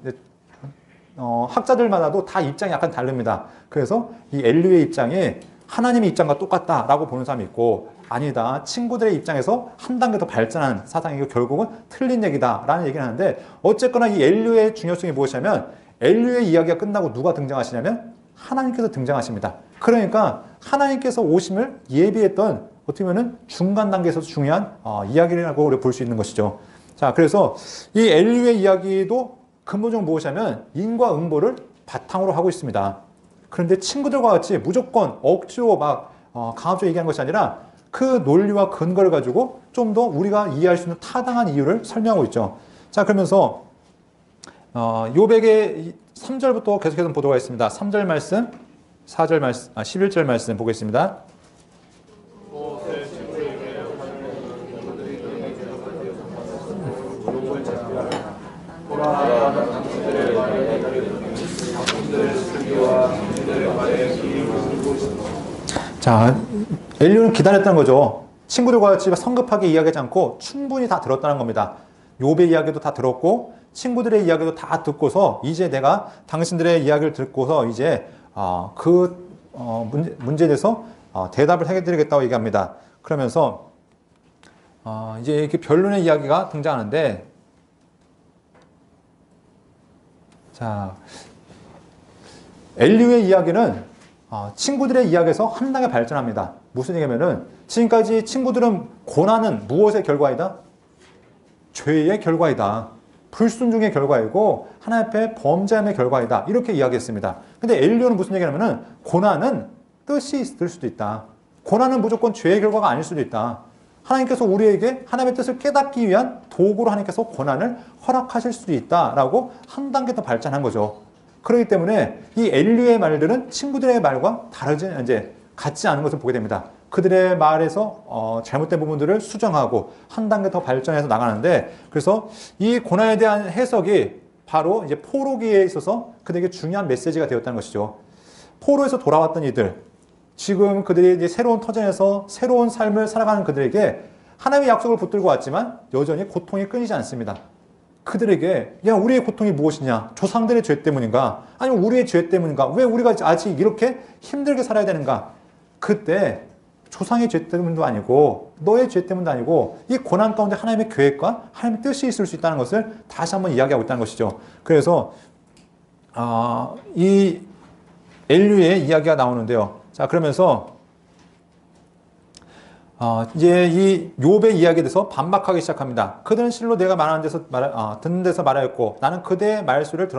S1: 학자들마다도 다 입장이 약간 다릅니다. 그래서 이 엘리후의 입장이 하나님의 입장과 똑같다라고 보는 사람이 있고 아니다. 친구들의 입장에서 한 단계 더 발전한 사상이고 결국은 틀린 얘기다라는 얘기를 하는데 어쨌거나 이 엘리후의 중요성이 무엇이냐면 엘리후의 이야기가 끝나고 누가 등장하시냐면 하나님께서 등장하십니다. 그러니까 하나님께서 오심을 예비했던 어떻게 보면 중간 단계에서 중요한 이야기라고 우리가 볼 수 있는 것이죠. 자, 그래서 이 엘리후의 이야기도 근본적으로 무엇이냐면 인과 응보를 바탕으로 하고 있습니다. 그런데 친구들과 같이 무조건 억지로 막 강압적으로 얘기하는 것이 아니라 그 논리와 근거를 가지고 좀 더 우리가 이해할 수 있는 타당한 이유를 설명하고 있죠. 자, 그러면서 욥에게 3절부터 계속해서 보도록 하겠습니다. 3절 말씀, 4절 말씀, 11절 말씀 보겠습니다. 자, 엘리후는 기다렸다는 거죠. 친구들과 같이 성급하게 이야기하지 않고 충분히 다 들었다는 겁니다. 욥의 이야기도 다 들었고 친구들의 이야기도 다 듣고서 이제 내가 당신들의 이야기를 듣고서 이제 문제에 대해서 대답을 해드리겠다고 얘기합니다. 그러면서 이제 이렇게 변론의 이야기가 등장하는데 자, 엘리후의 이야기는 친구들의 이야기에서 한 단계 발전합니다. 무슨 얘기냐면은 지금까지 친구들은 고난은 무엇의 결과이다? 죄의 결과이다. 불순종의 결과이고 하나님 앞에 범죄함의 결과이다. 이렇게 이야기했습니다. 근데 엘리후는 무슨 얘기냐면은 고난은 뜻이 있을 수도 있다. 고난은 무조건 죄의 결과가 아닐 수도 있다. 하나님께서 우리에게 하나님의 뜻을 깨닫기 위한 도구로 하나님께서 고난을 허락하실 수도 있다라고 한 단계 더 발전한 거죠. 그렇기 때문에 이 엘리후의 말들은 친구들의 말과 같지 않은 것을 보게 됩니다. 그들의 말에서 잘못된 부분들을 수정하고 한 단계 더 발전해서 나가는데 그래서 이 고난에 대한 해석이 바로 이제 포로기에 있어서 그들에게 중요한 메시지가 되었다는 것이죠. 포로에서 돌아왔던 이들, 지금 그들이 이제 새로운 터전에서 새로운 삶을 살아가는 그들에게 하나님의 약속을 붙들고 왔지만 여전히 고통이 끊이지 않습니다. 그들에게 야 우리의 고통이 무엇이냐? 조상들의 죄 때문인가? 아니면 우리의 죄 때문인가? 왜 우리가 아직 이렇게 힘들게 살아야 되는가? 그때 조상의 죄 때문도 아니고 너의 죄 때문도 아니고 이 고난 가운데 하나님의 계획과 하나님의 뜻이 있을 수 있다는 것을 다시 한번 이야기하고 있다는 것이죠. 그래서 이 엘리후의 이야기가 나오는데요. 자, 그러면서 이제 이 욥의 이야기에 대해서 반박하기 시작합니다. 그들은 실로 내가 말하는 데서 듣는 데서 말하였고 나는 그대의 말소리를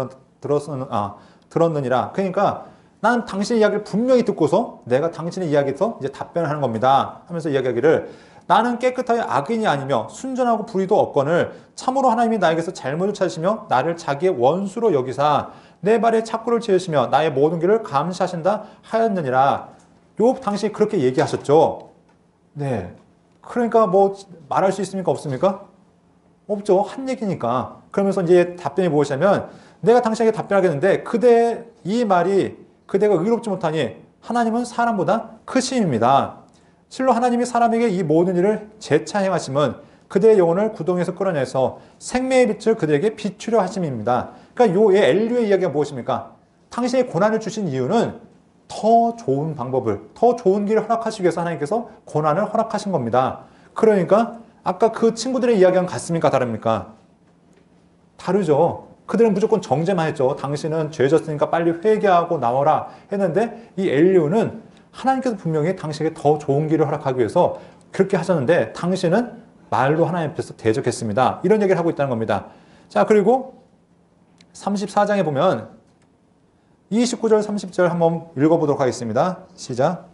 S1: 들었느니라. 그러니까 나는 당신의 이야기를 분명히 듣고서 내가 당신의 이야기에서 이제 답변을 하는 겁니다. 하면서 이야기하기를 나는 깨끗하여 악인이 아니며 순전하고 불의도 없거늘 참으로 하나님이 나에게서 잘못을 찾으시며 나를 자기의 원수로 여기사 내 발에 착고를 지으시며 나의 모든 길을 감시하신다 하였느니라. 욥 당시 그렇게 얘기하셨죠. 네. 그러니까 뭐 말할 수 있습니까? 없습니까? 없죠. 한 얘기니까. 그러면서 이제 답변이 무엇이냐면 내가 당신에게 답변하겠는데 그대 이 말이 그대가 의롭지 못하니 하나님은 사람보다 크심입니다. 실로 하나님이 사람에게 이 모든 일을 재차 행하심은 그대의 영혼을 구덩이에서 끌어내서 생명의 빛을 그들에게 비추려 하심입니다. 그러니까 요 엘리후의 이야기가 무엇입니까? 당신의 고난을 주신 이유는 더 좋은 방법을, 더 좋은 길을 허락하시기 위해서 하나님께서 고난을 허락하신 겁니다. 그러니까 아까 그 친구들의 이야기랑 같습니까? 다릅니까? 다르죠. 그들은 무조건 정죄만 했죠. 당신은 죄졌으니까 빨리 회개하고 나와라 했는데 이 엘리후는 하나님께서 분명히 당신에게 더 좋은 길을 허락하기 위해서 그렇게 하셨는데 당신은 말로 하나님 앞에서 대적했습니다. 이런 얘기를 하고 있다는 겁니다. 자, 그리고 34장에 보면 29절, 30절 한번 읽어보도록 하겠습니다. 시작.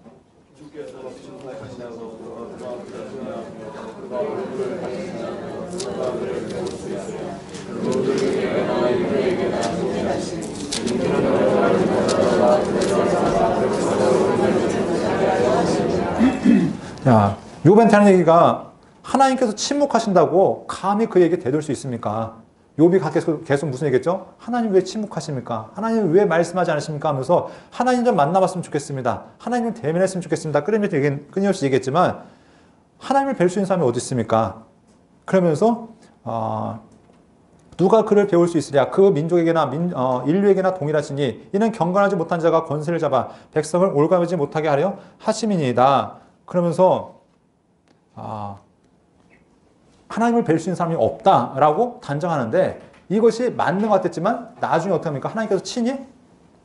S1: 자, 욥한테 하는 얘기가 하나님께서 침묵하신다고 감히 그에게 대들 수 있습니까? 욥이 계속 무슨 얘기했죠? 하나님 왜 침묵하십니까? 하나님 왜 말씀하지 않으십니까? 하면서 하나님 좀 만나봤으면 좋겠습니다. 하나님 좀 대면했으면 좋겠습니다. 끊임없이 얘기했지만 하나님을 뵐 수 있는 사람이 어디 있습니까? 그러면서 누가 그를 배울 수 있으랴? 그 민족에게나 인류에게나 동일하시니 이는 경건하지 못한 자가 권세를 잡아 백성을 올가매지 못하게 하려 하심이니이다. 그러면서 하나님을 뵐 수 있는 사람이 없다라고 단정하는데 이것이 맞는 것 같았지만 나중에 어떻게 합니까? 하나님께서 친히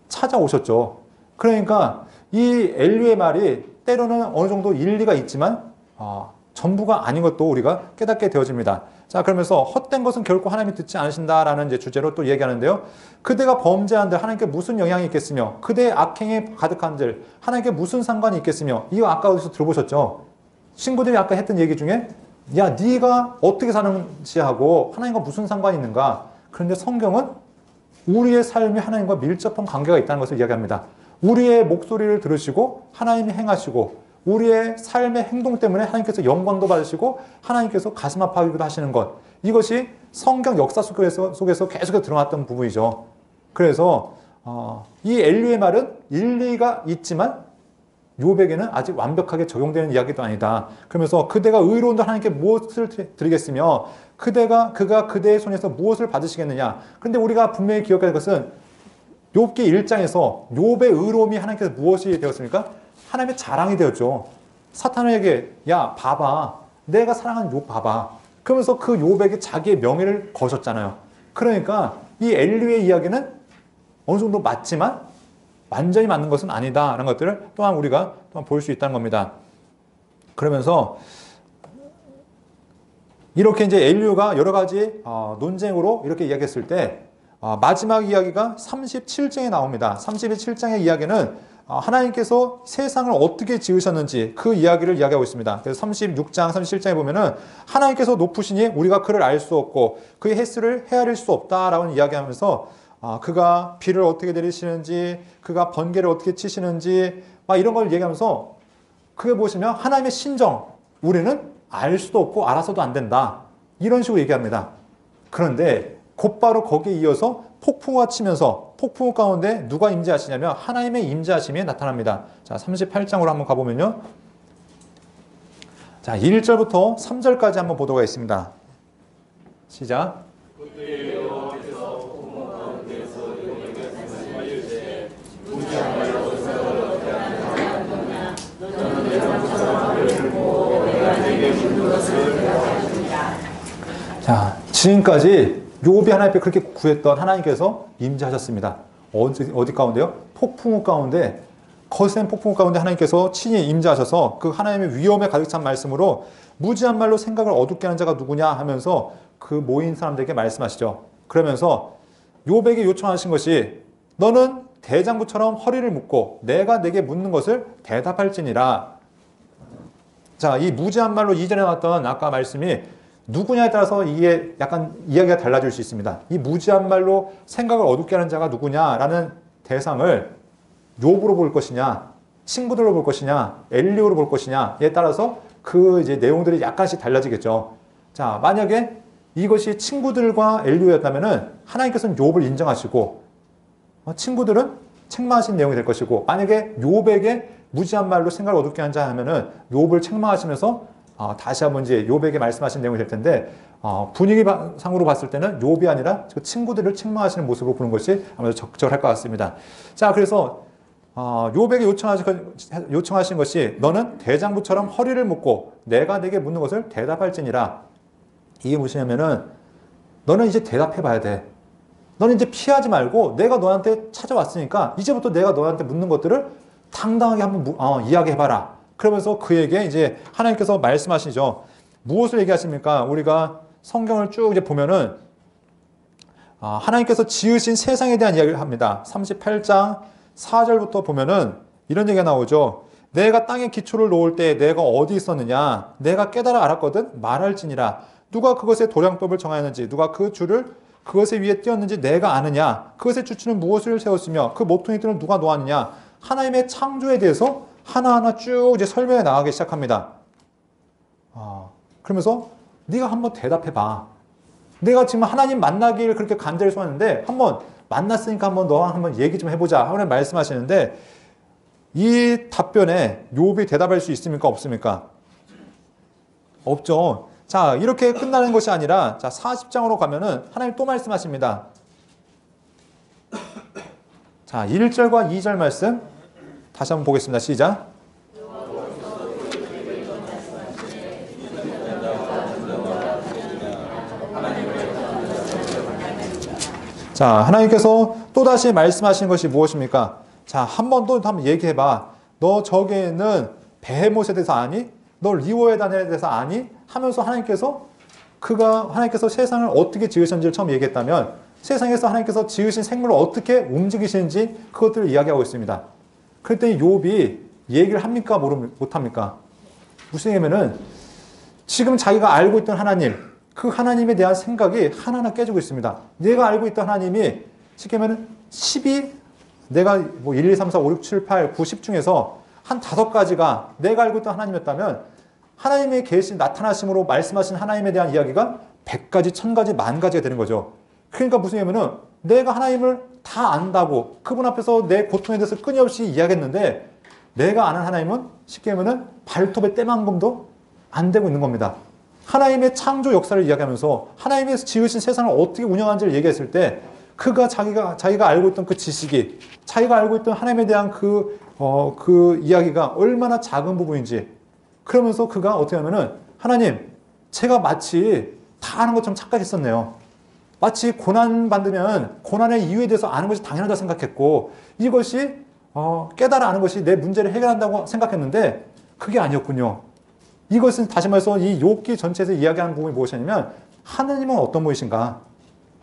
S1: 찾아오셨죠. 그러니까 이 엘리의 말이 때로는 어느 정도 일리가 있지만 전부가 아닌 것도 우리가 깨닫게 되어집니다. 자, 그러면서 헛된 것은 결코 하나님이 듣지 않으신다라는 이제 주제로 또 얘기하는데요. 그대가 범죄한들 하나님께 무슨 영향이 있겠으며 그대의 악행에 가득한들 하나님께 무슨 상관이 있겠으며 이거 아까 어디서 들어보셨죠? 친구들이 아까 했던 얘기 중에 야, 네가 어떻게 사는지 하고 하나님과 무슨 상관이 있는가? 그런데 성경은 우리의 삶이 하나님과 밀접한 관계가 있다는 것을 이야기합니다. 우리의 목소리를 들으시고 하나님이 행하시고 우리의 삶의 행동 때문에 하나님께서 영광도 받으시고 하나님께서 가슴 아파하기도 하시는 것. 이것이 성경 역사 속에서 계속해서 드러났던 부분이죠. 그래서 이 엘리의 말은 일리가 있지만 욥에게는 아직 완벽하게 적용되는 이야기도 아니다. 그러면서 그대가 의로운데 하나님께 무엇을 드리겠으며 그가 그대의 손에서 무엇을 받으시겠느냐. 그런데 우리가 분명히 기억해야 할 것은 욥기 1장에서 욥의 의로움이 하나님께서 무엇이 되었습니까? 하나님의 자랑이 되었죠. 사탄에게 야 봐봐 내가 사랑하는 욥 봐봐. 그러면서 그 욥에게 자기의 명예를 거셨잖아요. 그러니까 이 엘리의 이야기는 어느 정도 맞지만 완전히 맞는 것은 아니다라는 것들을 또한 우리가 볼 수 있다는 겁니다. 그러면서 이렇게 이제 엘리후가 여러 가지 논쟁으로 이렇게 이야기했을 때 마지막 이야기가 37장에 나옵니다. 37장의 이야기는 하나님께서 세상을 어떻게 지으셨는지 그 이야기를 이야기하고 있습니다. 그래서 36장, 37장에 보면은 하나님께서 높으시니 우리가 그를 알 수 없고 그의 횟수를 헤아릴 수 없다라고 이야기하면서 그가 비를 어떻게 내리시는지 그가 번개를 어떻게 치시는지 막 이런 걸 얘기하면서 그게 보시면 하나님의 신정 우리는 알 수도 없고 알아서도 안 된다 이런 식으로 얘기합니다. 그런데 곧바로 거기에 이어서 폭풍우가 치면서 폭풍우 가운데 누가 임재하시냐면 하나님의 임재하심이 나타납니다. 자, 38장으로 한번 가보면요. 자, 1절부터 3절까지 한번 보도록 하겠습니다. 시작. 자, 지금까지 욥이 하나님 앞에 그렇게 구했던 하나님께서 임재하셨습니다. 어디 가운데요? 폭풍우 가운데, 거센 폭풍우 가운데 하나님께서 친히 임재하셔서 그 하나님의 위엄에 가득 찬 말씀으로 무지한 말로 생각을 어둡게 하는 자가 누구냐 하면서 그 모인 사람들에게 말씀하시죠. 그러면서 욥에게 요청하신 것이 너는 대장부처럼 허리를 묶고 내가 내게 묻는 것을 대답할지니라. 자, 이 무지한 말로 이전에 나왔던 아까 말씀이 누구냐에 따라서 이게 약간 이야기가 달라질 수 있습니다. 이 무지한 말로 생각을 어둡게 하는 자가 누구냐라는 대상을 욥으로 볼 것이냐, 친구들로 볼 것이냐, 엘리후로 볼 것이냐에 따라서 그 이제 내용들이 약간씩 달라지겠죠. 자, 만약에 이것이 친구들과 엘리후였다면은 하나님께서는 욥을 인정하시고 친구들은 책망하신 내용이 될 것이고 만약에 욥에게 무지한 말로 생각을 어둡게 한 자 하면은 욥을 책망하시면서 다시 한번 이제 욥에게 말씀하신 내용이 될 텐데 분위기상으로 봤을 때는 욥이 아니라 친구들을 책망하시는 모습으로 보는 것이 아무래도 적절할 것 같습니다. 자, 그래서 욥에게 요청하신 것이 너는 대장부처럼 허리를 묶고 내가 네게 묻는 것을 대답할지니라. 이게 무엇이냐면은 너는 이제 대답해 봐야 돼. 너는 이제 피하지 말고 내가 너한테 찾아왔으니까 이제부터 내가 너한테 묻는 것들을 당당하게 한번 이야기해봐라. 그러면서 그에게 이제 하나님께서 말씀하시죠. 무엇을 얘기하십니까? 우리가 성경을 쭉 이제 보면은 하나님께서 지으신 세상에 대한 이야기를 합니다. 38장 4절부터 보면은 이런 얘기가 나오죠. 내가 땅에 기초를 놓을 때 내가 어디 있었느냐? 내가 깨달아 알았거든 말할지니라. 누가 그것의 도량법을 정하였는지 누가 그 줄을 그것에 위에 띄었는지 내가 아느냐? 그것의 주추는 무엇을 세웠으며 그 모퉁이들을 누가 놓았느냐? 하나님의 창조에 대해서 하나하나 쭉 이제 설명해 나가기 시작합니다. 그러면서 네가 한번 대답해 봐. 내가 지금 하나님 만나기를 그렇게 간절히 소원했는데 한번 만났으니까 너랑 한번 얘기 좀 해보자. 하나님 말씀하시는데 이 답변에 욥이 대답할 수 있습니까? 없습니까? 없죠. 자, 이렇게 끝나는 것이 아니라 자, 40장으로 가면은 하나님 또 말씀하십니다. 자, 1절과 2절 말씀 다시 한번 보겠습니다. 시작. 자, 하나님께서 또다시 말씀하신 것이 무엇입니까? 자, 한 번 또 한번 얘기해봐. 너 저기에는 베헤못에 대해서 아니? 너 리워에단에 대해서 아니? 하면서 하나님께서 세상을 어떻게 지으셨는지를 처음 얘기했다면 세상에서 하나님께서 지으신 생물을 어떻게 움직이시는지 그것들을 이야기하고 있습니다. 그랬더니 욥이 얘기를 합니까? 못합니까? 무슨 얘기냐면은 지금 자기가 알고 있던 하나님, 그 하나님에 대한 생각이 하나하나 깨지고 있습니다. 내가 알고 있던 하나님이 쉽게 말하면 10이 내가 1, 2, 3, 4, 5, 6, 7, 8, 9, 10 중에서 한 5가지가 내가 알고 있던 하나님이었다면 하나님의 계신 나타나심으로 말씀하신 하나님에 대한 이야기가 100가지, 1000가지, 10,000가지가 되는 거죠. 그러니까 무슨 얘기냐면은 내가 하나님을 다 안다고 그분 앞에서 내 고통에 대해서 끊임없이 이야기했는데 내가 아는 하나님은 쉽게 말하면 발톱의 때만큼도 안 되고 있는 겁니다. 하나님의 창조 역사를 이야기하면서 하나님께서 지으신 세상을 어떻게 운영하는지를 얘기했을 때 그가 자기가 알고 있던 그 지식이 자기가 알고 있던 하나님에 대한 그 이야기가 얼마나 작은 부분인지 그러면서 그가 어떻게 하면은 하나님 제가 마치 다 아는 것처럼 착각했었네요. 마치 고난 받으면 고난의 이유에 대해서 아는 것이 당연하다고 생각했고 이것이 깨달아 아는 것이 내 문제를 해결한다고 생각했는데 그게 아니었군요. 이것은 다시 말해서 이 욥기 전체에서 이야기하는 부분이 무엇이냐면 하나님은 어떤 분이신가?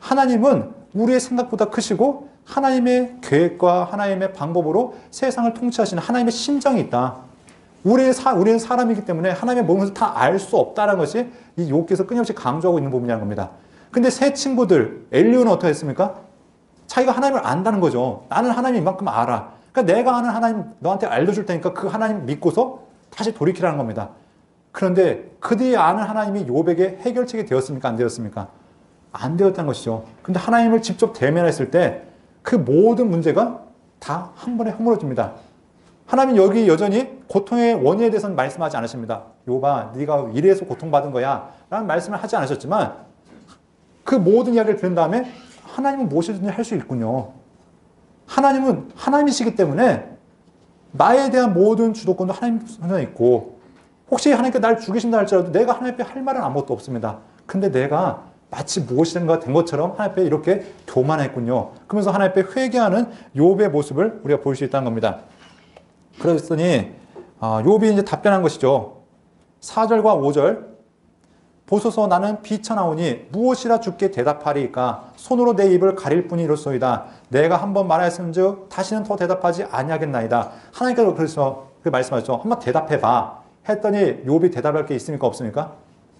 S1: 하나님은 우리의 생각보다 크시고 하나님의 계획과 하나님의 방법으로 세상을 통치하시는 하나님의 심정이 있다. 우리는 사람이기 때문에 하나님의 모든 것을 다 알 수 없다는 것이 이 욥기에서 끊임없이 강조하고 있는 부분이라는 겁니다. 근데 세 친구들 엘리오는 어떻게 했습니까? 자기가 하나님을 안다는 거죠. 나는 하나님 이만큼 알아. 그러니까 내가 아는 하나님 너한테 알려줄 테니까 그 하나님 믿고서 다시 돌이키라는 겁니다. 그런데 그들이 아는 하나님이 욥에게 해결책이 되었습니까? 안 되었습니까? 안 되었다는 것이죠. 근데 하나님을 직접 대면했을 때 그 모든 문제가 다 한 번에 허물어집니다. 하나님은 여기 여전히 고통의 원인에 대해서는 말씀하지 않으십니다. 욥아, 네가 이래서 고통받은 거야 라는 말씀을 하지 않으셨지만 그 모든 이야기를 들은 다음에 하나님은 무엇이든지 할 수 있군요. 하나님은 하나님이시기 때문에 나에 대한 모든 주도권도 하나님 손에 있고 혹시 하나님께 날 죽이신다 할지라도 내가 하나님 앞에 할 말은 아무것도 없습니다. 근데 내가 마치 무엇인가 된 것처럼 하나님 앞에 이렇게 교만했군요. 그러면서 하나님 앞에 회개하는 욥의 모습을 우리가 볼 수 있다는 겁니다. 그랬더니 욥이 이제 답변한 것이죠. 4절과 5절 보소서 나는 비천하오니 무엇이라 주께 대답하리이까 손으로 내 입을 가릴 뿐이 이렇소이다. 내가 한번 말하였음즉 다시는 더 대답하지 아니하겠나이다. 하나님께서 그래서 그 말씀하셨죠. 한번 대답해봐 했더니 욥이 대답할 게 있습니까 없습니까?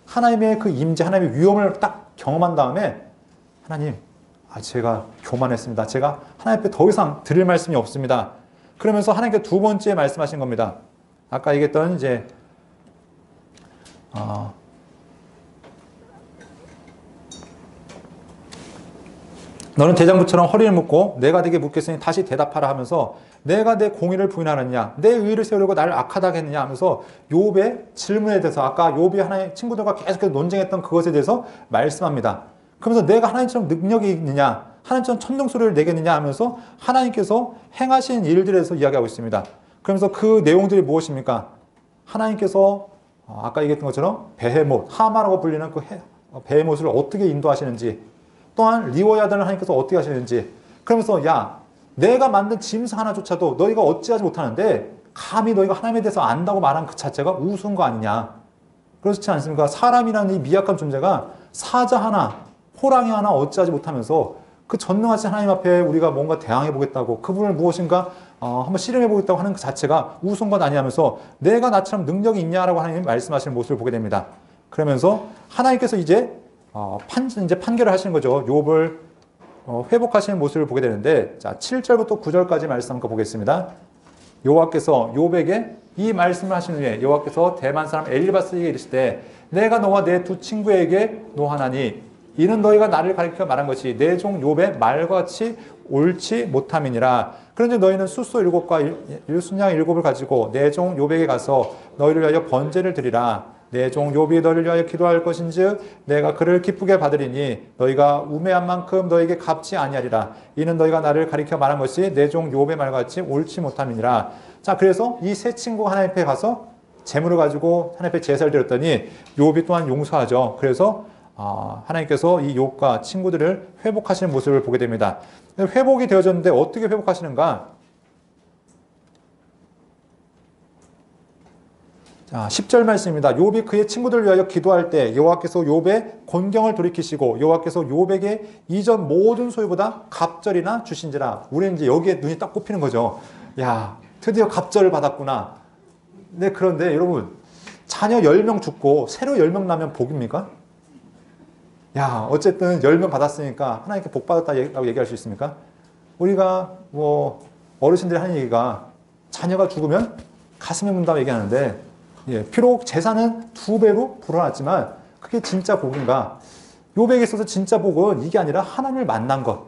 S1: 하나님의 그 임재 하나님의 위엄을 딱 경험한 다음에 하나님 제가 교만했습니다. 제가 하나님 앞에 더 이상 드릴 말씀이 없습니다. 그러면서 하나님께 두 번째 말씀하신 겁니다. 아까 얘기했던 이제 너는 대장부처럼 허리를 묶고 내가 네게 묻겠으니 다시 대답하라 하면서 내가 내 공의를 부인하느냐 내 의의를 세우려고 나를 악하다 하겠느냐 하면서 욥의 질문에 대해서 아까 욥이 하나의 친구들과 계속해서 논쟁했던 그것에 대해서 말씀합니다. 그러면서 내가 하나님처럼 능력이 있느냐 하나님처럼 천둥소리를 내겠느냐 하면서 하나님께서 행하신 일들에서 이야기하고 있습니다. 그러면서 그 내용들이 무엇입니까? 하나님께서 아까 얘기했던 것처럼 베헤못, 하마라고 불리는 그 베헤못을 어떻게 인도하시는지, 또한 리워야들을 하나님께서 어떻게 하시는지, 그러면서 야, 내가 만든 짐승 하나조차도 너희가 어찌하지 못하는데 감히 너희가 하나님에 대해서 안다고 말한 그 자체가 우스운 거 아니냐. 그렇지 않습니까? 사람이라는 이 미약한 존재가 사자 하나, 호랑이 하나 어찌하지 못하면서 그 전능하신 하나님 앞에 우리가 뭔가 대항해 보겠다고, 그분을 무엇인가 한번 실행해 보겠다고 하는 그 자체가 우스운 것 아니하면서 내가 나처럼 능력이 있냐라고 하나님이 말씀하시는 모습을 보게 됩니다. 그러면서 하나님께서 이제 판결을 하시는 거죠. 욥을 회복하시는 모습을 보게 되는데, 자, 7절부터 9절까지 말씀 한번 보겠습니다. 여호와께서 욥에게 이 말씀을 하신 후에 여호와께서 대만 사람 엘리바스에게 이르시되 내가 너와 내 두 친구에게 노하나니 이는 너희가 나를 가리켜 말한 것이 내 종 욥의 말과 같이 옳지 못함이니라. 그런데 너희는 숫소 7과 일순양 7을 가지고 내 종 욥에게 가서 너희를 위하여 번제를 드리라. 내 종 욥이 너희를 위하여 기도할 것인즉 내가 그를 기쁘게 받으리니 너희가 우매한 만큼 너희에게 갚지 아니하리라. 이는 너희가 나를 가리켜 말한 것이 내 종 욥의 말과 같이 옳지 못함이니라. 자, 그래서 이 세 친구가 하나님 앞에 가서 재물을 가지고 하나님 앞에 제사를 드렸더니 욥이 또한 용서하죠. 그래서 하나님께서 이 욥과 친구들을 회복하시는 모습을 보게 됩니다. 회복이 되어졌는데 어떻게 회복하시는가? 자, 10절 말씀입니다. 욥이 그의 친구들을 위하여 기도할 때 여호와께서 욥의 곤경을 돌이키시고 여호와께서 욥에게 이전 모든 소유보다 갑절이나 주신지라. 우리는 이제 여기에 눈이 딱 꼽히는 거죠. 야, 드디어 갑절을 받았구나. 네, 그런데 여러분, 자녀 10명 죽고 새로 10명 나면 복입니까? 야, 어쨌든 10명 받았으니까 하나님께 복 받았다고 얘기할 수 있습니까? 우리가 어르신들이 하는 얘기가 자녀가 죽으면 가슴에 문다고 얘기하는데, 비록 재산은 2배로 불어났지만 그게 진짜 복인가? 욥에게 있어서 진짜 복은 이게 아니라 하나님을 만난 것.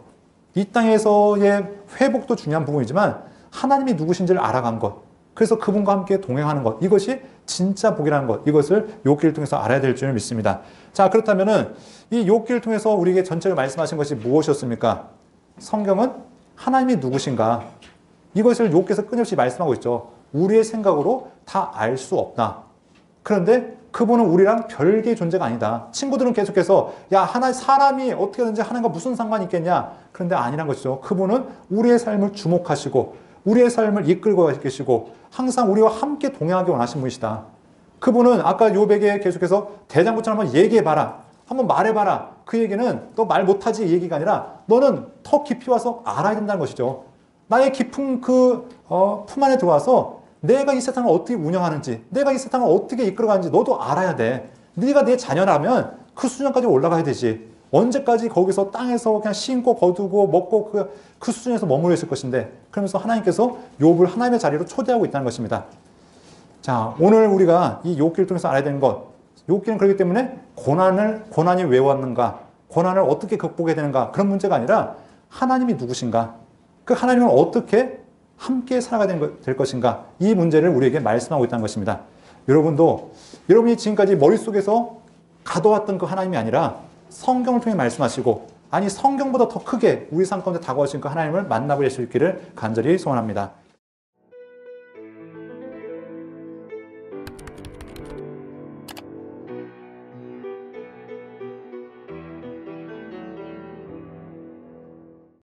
S1: 이 땅에서의 회복도 중요한 부분이지만 하나님이 누구신지를 알아간 것. 그래서 그분과 함께 동행하는 것. 이것이 진짜 복이라는 것. 이것을 욥기를 통해서 알아야 될 줄 믿습니다. 자, 그렇다면은 이 욥기를 통해서 우리에게 전체를 말씀하신 것이 무엇이었습니까? 성경은 하나님이 누구신가? 이것을 욥기에서 끊임없이 말씀하고 있죠. 우리의 생각으로 다 알 수 없다. 그런데 그분은 우리랑 별개의 존재가 아니다. 친구들은 계속해서 사람이 어떻게든지 하나님과 무슨 상관이 있겠냐? 그런데 아니란 것이죠. 그분은 우리의 삶을 주목하시고 우리의 삶을 이끌고 계시고 항상 우리와 함께 동행하기 원하신 분이시다. 그분은 아까 욥에게 계속해서 대장부처럼 한번 얘기해봐라. 한번 말해봐라. 그 얘기는 너 말 못하지 이 얘기가 아니라 너는 더 깊이 와서 알아야 된다는 것이죠. 나의 깊은 그 품 안에 들어와서 내가 이 세상을 어떻게 운영하는지, 내가 이 세상을 어떻게 이끌어가는지 너도 알아야 돼. 네가 내 자녀라면 그 수준까지 올라가야 되지. 언제까지 거기서 땅에서 그냥 심고 거두고 먹고 그 수준에서 머물러 있을 것인데, 그러면서 하나님께서 욥을 하나님의 자리로 초대하고 있다는 것입니다. 자, 오늘 우리가 이 욥기를 통해서 알아야 되는 것, 욥기는 그렇기 때문에 고난이 왜 왔는가, 고난을 어떻게 극복해야 되는가, 그런 문제가 아니라 하나님이 누구신가, 그 하나님은 어떻게 함께 살아가야 될 것인가, 이 문제를 우리에게 말씀하고 있다는 것입니다. 여러분이 지금까지 머릿속에서 가둬왔던 그 하나님이 아니라 성경을 통해 말씀하시고, 아니 성경보다 더 크게 우리 삶 가운데 다가오신 그 하나님을 만나보실 수 있기를 간절히 소원합니다.